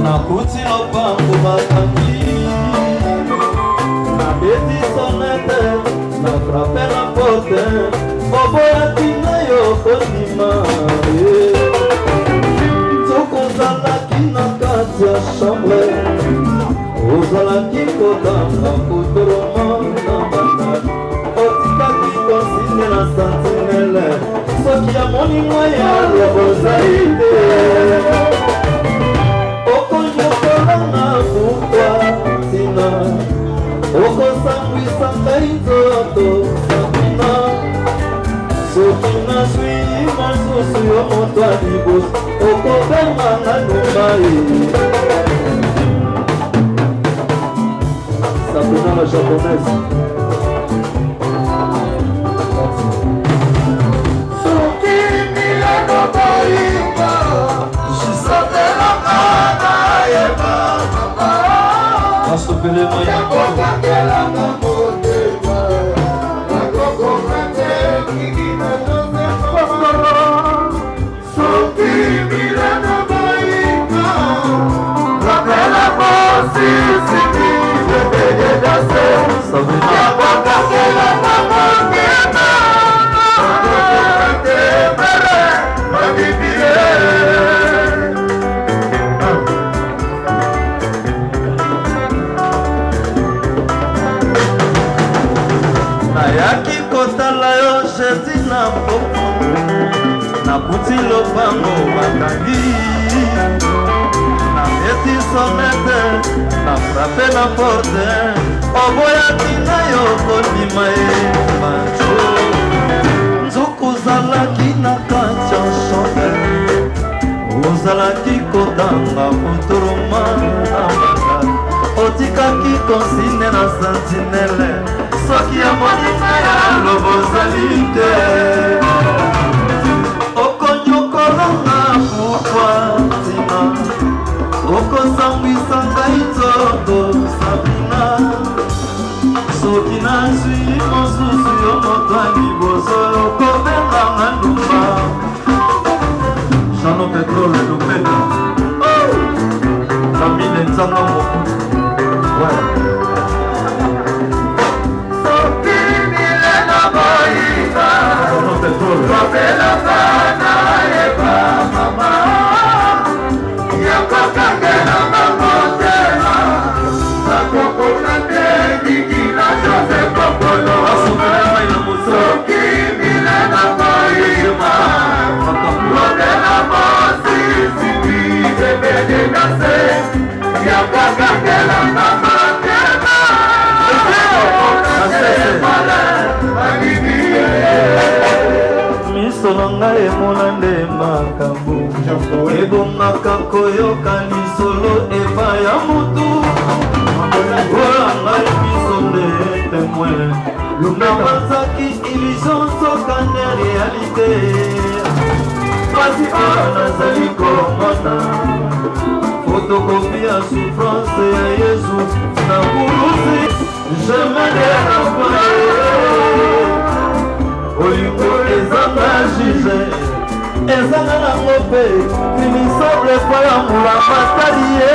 nakuti lopango bakangi nabeti sonete na frape na porte boboyaki na yo kondima tokozalaki na kati ya chambre ozalaki kodanga kutoroma na banda otikaki konsine na santinele soki ya moninga ya lobozali te okosangwisa ngai nzoto sabina soki nazwi masusu yo moto ya liboso okobenganga numai sabina la japonaise soki milano boyinga jisotelanga nayeba asopele mayakokangelanga motema nakokomande kikina joseph soki milano boyinga rapela bosisiki jebededase yakokangelanga motema nakokomande mere mabibie nayaki kotala yo jeti na mpoko nakuti lopango bakangi nabeti sonete na frape na porte oboyaki na yo kondima ye majo nzuku ozalaki na kati ya chambre ozalaki kodanga kotoroma na banda otikaki konsine na santinele soki ya moninga ya lobozali te okonyokolanga putwa ntina okosambwisa ngai nzoto sabina soki nazwi mosusu yo moto ya liboso okobenganga ndumba chano petrole lupeta kamile nzanga mokutu miso na ngai emona nde makambo ebongaka koyoka lisolo epai ya motu ola ngai miso nde témoin nabanzaki illusion soka nde réalité pasi oyo nazali komona fotokopi ya souffrance ya yesu na kulusi jemederapoye olingo ezanga juge ezanga nango mpe finisable po ya mulamatali ye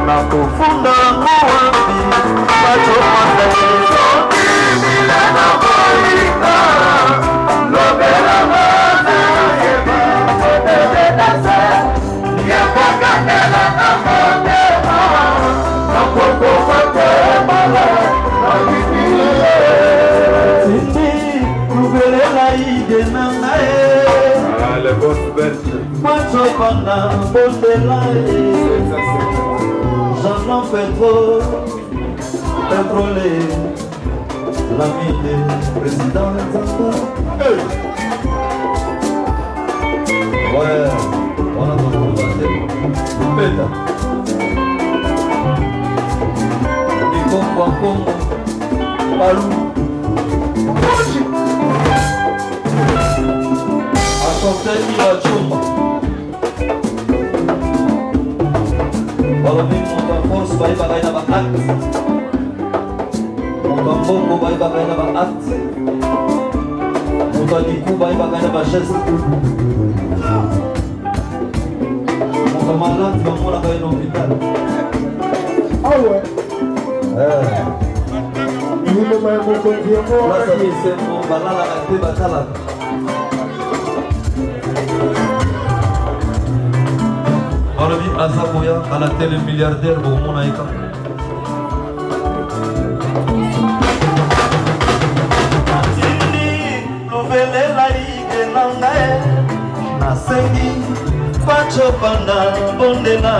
nakofunda yango wapi bacopanda ezokimila na moika lobela maza yeba odebedase yakokandela na motema nakokofatemala na bibile sindi lubelela ide na ngai Machopana Bondelae Jean Pedro Petrolé l'ami du président Nzamba. Ouais, on a trouvé Peta Nico Kwampo Palou Asanteni la chumba Balobi monta force bai bagai na ba acte Monta mbongo bai bagai na ba acte Monta diku bai bagai na ba geste Monta malade bango na bai na hôpital Ah ouais Il me m'a mon confirmation Là ça dit c'est mon balala na te batala Balobi Azamoya à la télé milliardaire pour mon aïka. Nouvelle laïque nangae nasengi pachopanda bondela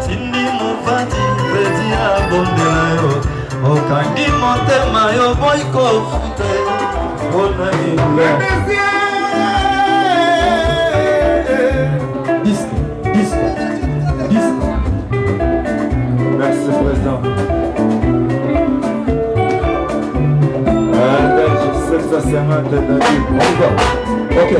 tindi mufati redia bondela yo okangi motema yo boyko fute bona inga Merci président. Je sais que ça c'est un alternative. On y va. Ok.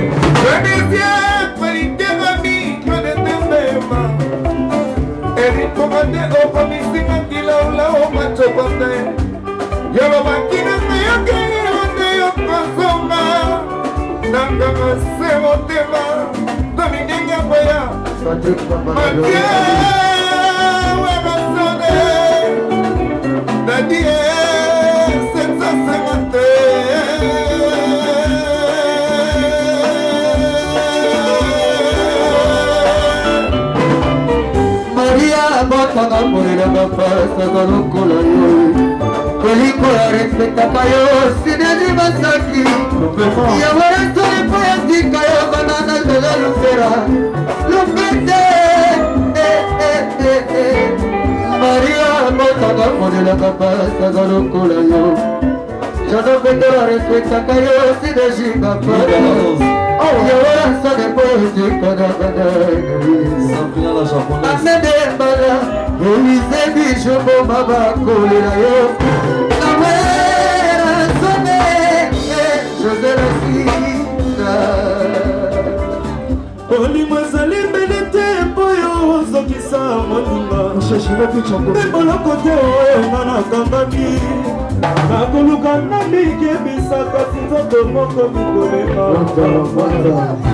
Maria botanga morena mapasa galukola yo kolikola respectaka yo sinedi basaki ya waresole po ya tika yo banana zela lufera lufete Maria botanga morena mapasa galukola yo Jano Pedro respectaka yo sinedi basaki ya waresole po ya tika yo Amede mbala Elise bishopo baba kolera yo Nawera sone Jose la sita Oli mwazali mbele tempo yo Zokisa mwanunga Mbolo kote oyo ngana kambami Nakuluka nambike bisaka Sinzoto moko mikolema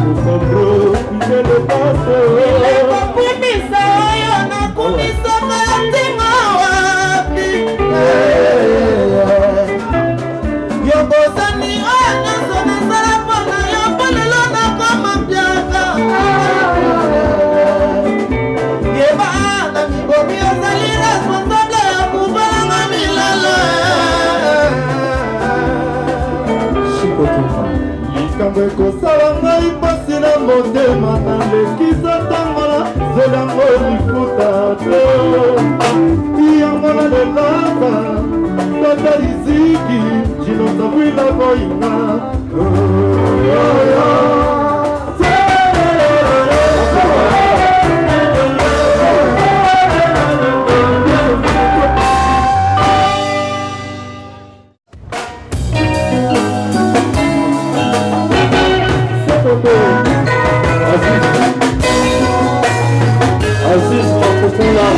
Kusambro Ikele paso Ileko kumisa oyo Nakumisa matinga wapi Yobosani oyo Nasona salapona Yopolelo nakoma mpiaka Yeba na mibomi ozali responsable ya kubalanga milala likambo ekosala ngai mpasi na motema nalekisa ntango na zelango lifuta te yango na lelaka tata liziki jinosabwila boyinga Aziz Makukula,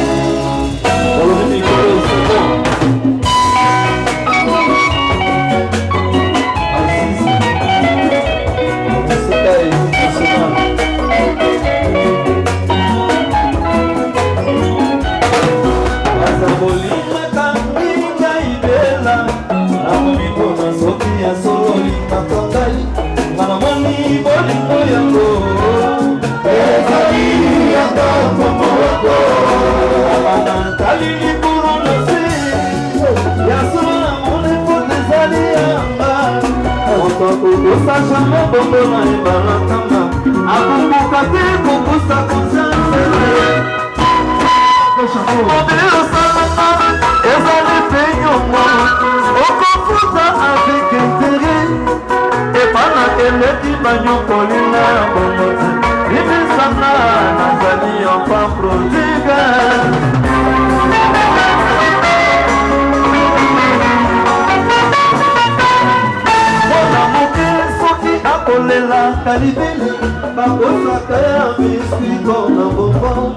balibeli bakosaka ya misiko na bonbon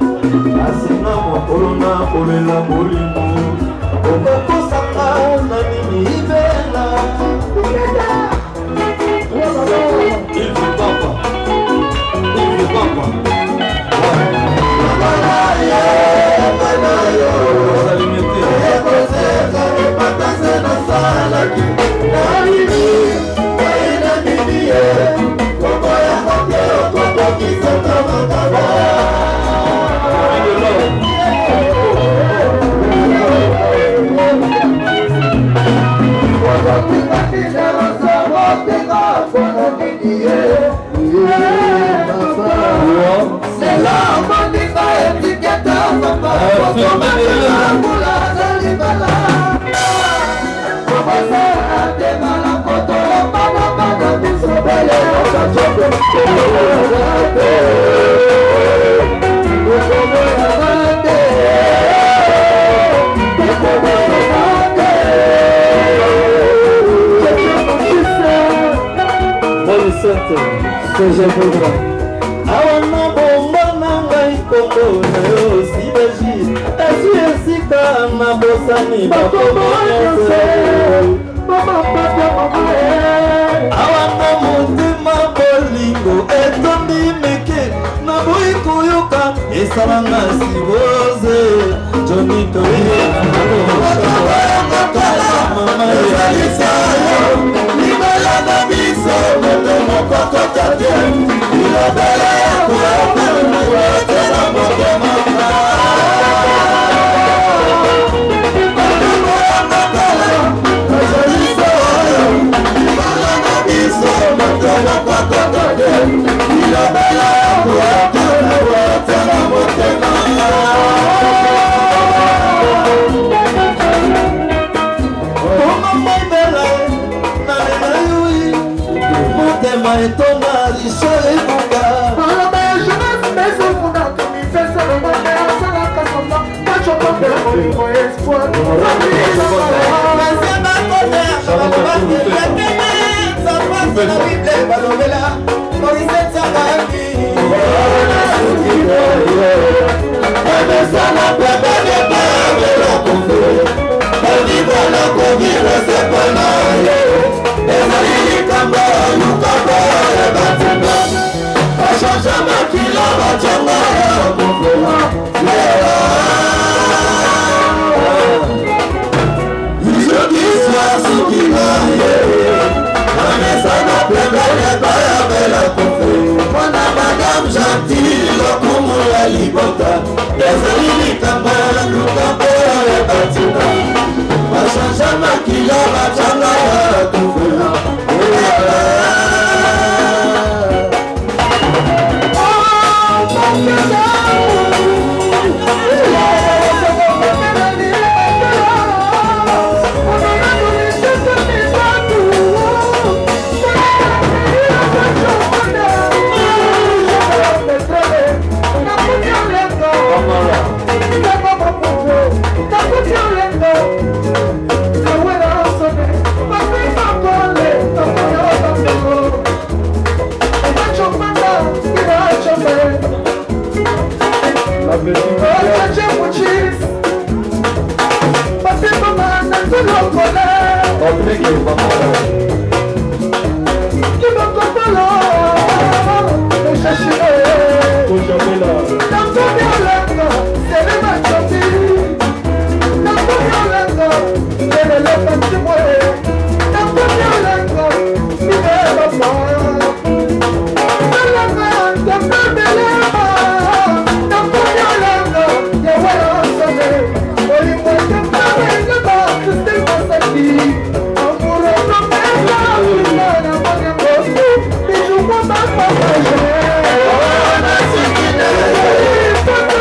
asinga mokolo na kolela molimo okokosanga na nini ibela C'est là mon diva étiquette papa awana bomba na ngai kombo na yo sidaji esi esika na bosani awana motima bolingo etondi meke na boyi koyoka esalanga siboze jonito libala na biso moto mokokota te ilobele kuakuatela motema libala na biso moto mokokota te ilobele kuakuatela motema motema etonga lisho ebuka Bye.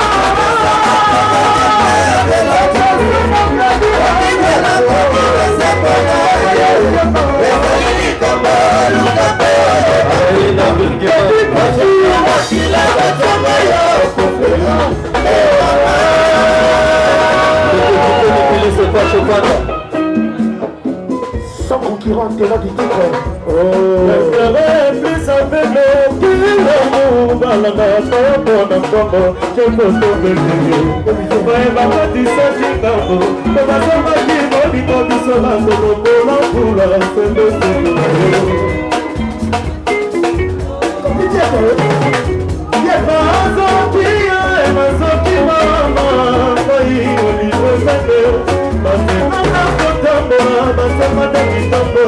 bayebakotisaki ngambo po basomaki bolingo biso bandolokola mpula sembeselo mazoki mama mai olivosande basemana kotambola basemana kitambo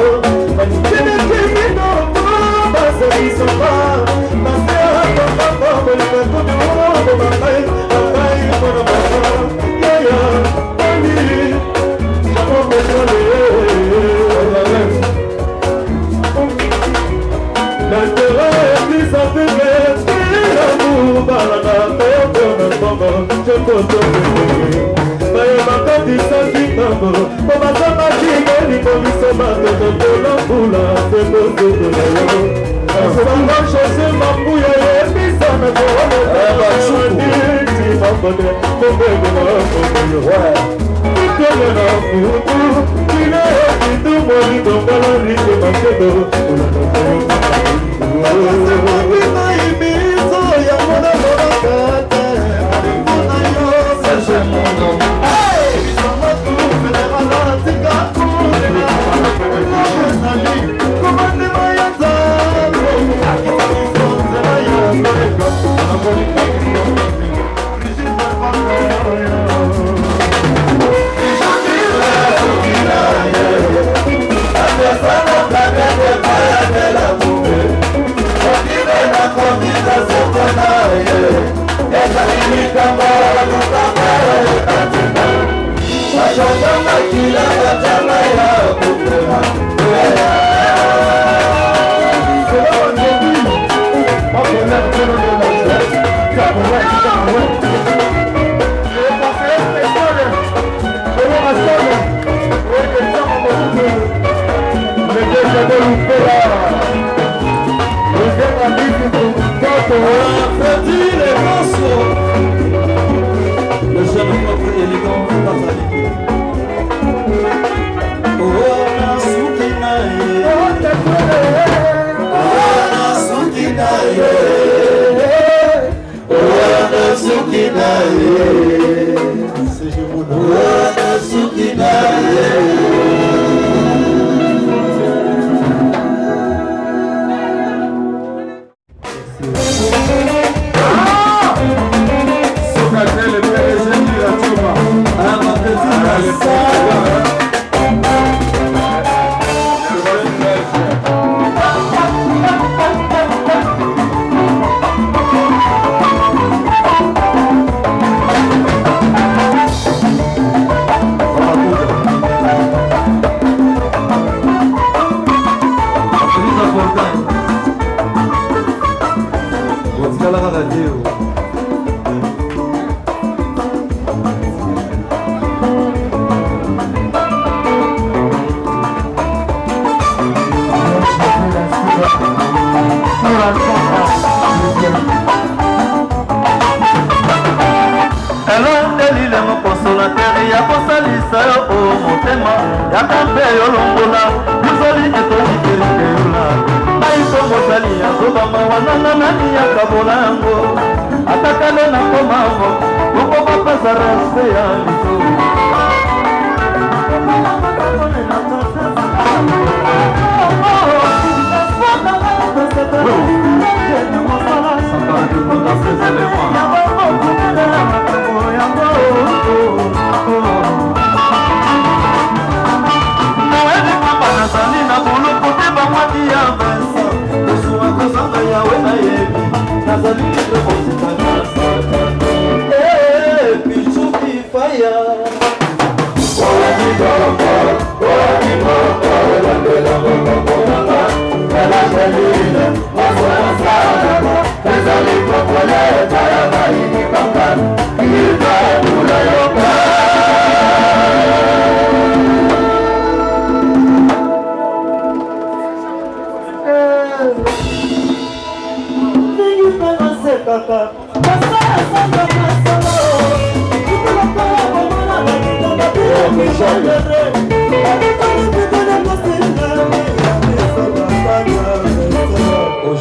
banikimekiminomo basolisoma baseakomakobolikakomiwobo bakai bakai mona basa yaya ami jamomesole l'intérêt plus en plus balana tokona mbongo cokotoee bayebakatisaki ngambo po bazangaki bolingo biso batototola mbula sekosokolayo asanga chose mambuya yebisa na kooneti mambone mobegonaokoyo itomena futu kine ekitu molingongala rike makedo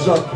Jacques.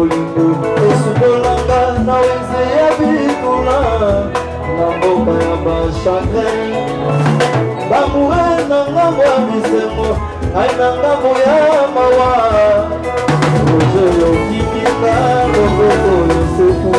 bolingo esukolanga na wenze ya bitula na mboka ya bachagrin bamoure na ngambo ya bisengo ai na ngambo ya mawa oje yokikinga loboko yosefu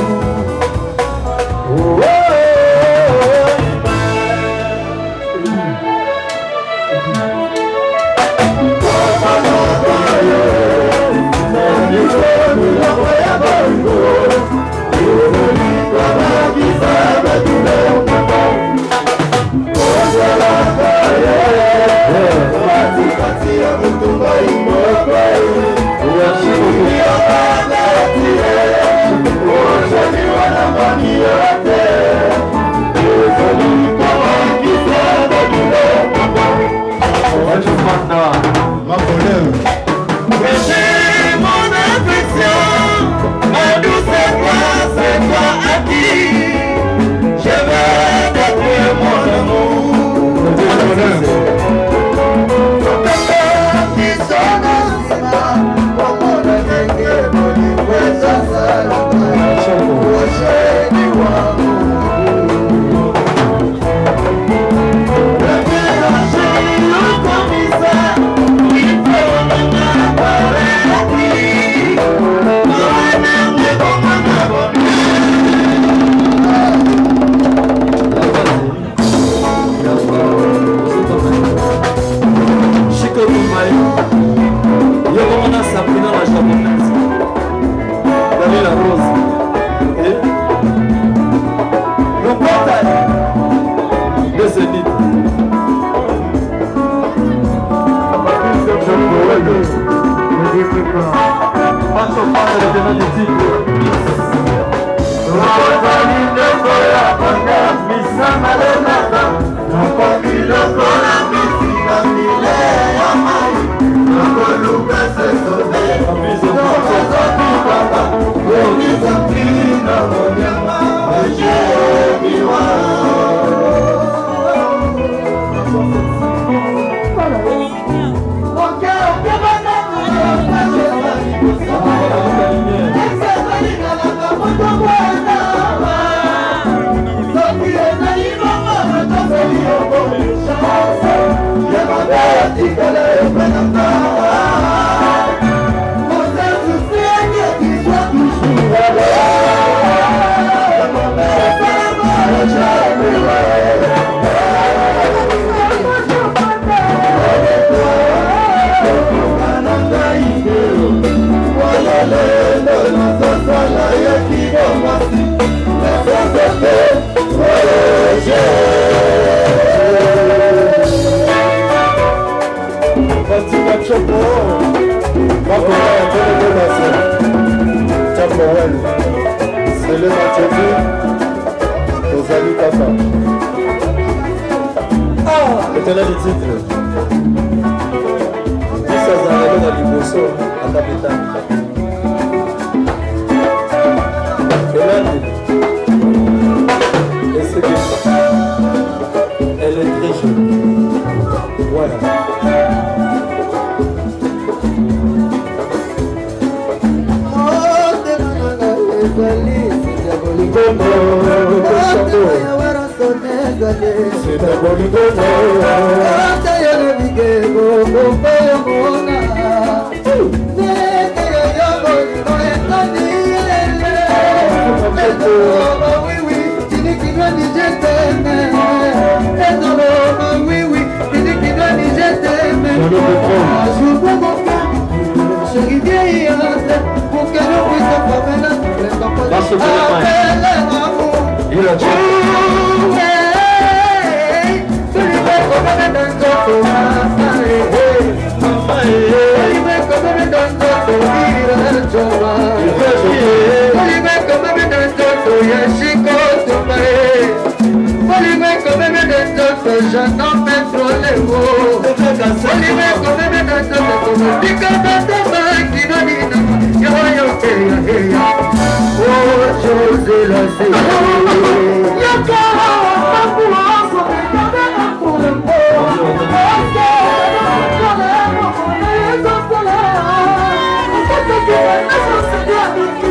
Thank you.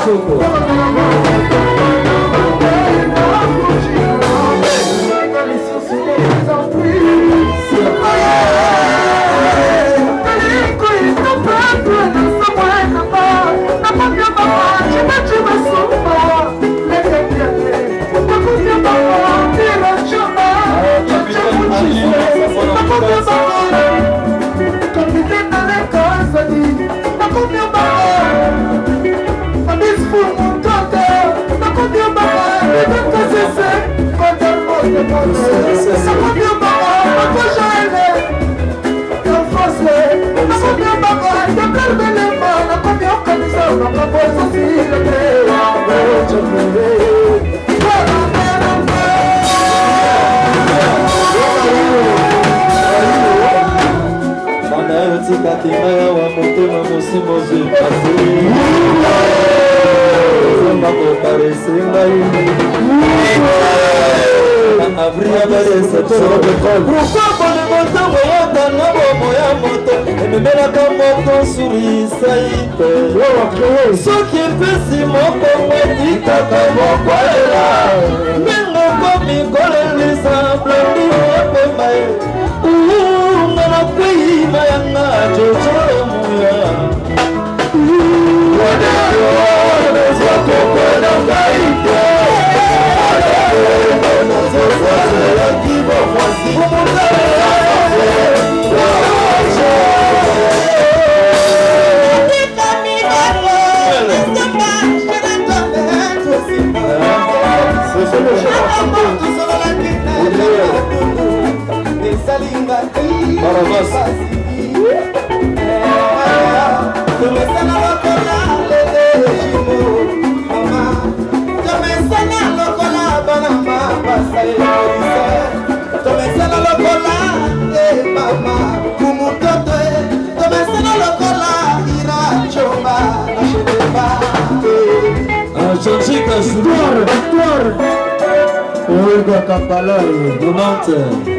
Kitoko. Katimaya wa motema mosimozo Zambako parese ngai Abria barese toro Pourquoi bone moto moyota na bomo ya moto Ememela ka moto suri saite Soki pesi moko motika ka moko ela Mingo komi kolelisa blandi mope mai Ngana kwei mayanga jojo muya Wadeo nezwa kokwena ngaite Wadeo nezwa kwena kibo mwasi Victoire Olga Kapalari de Nantes.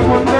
monde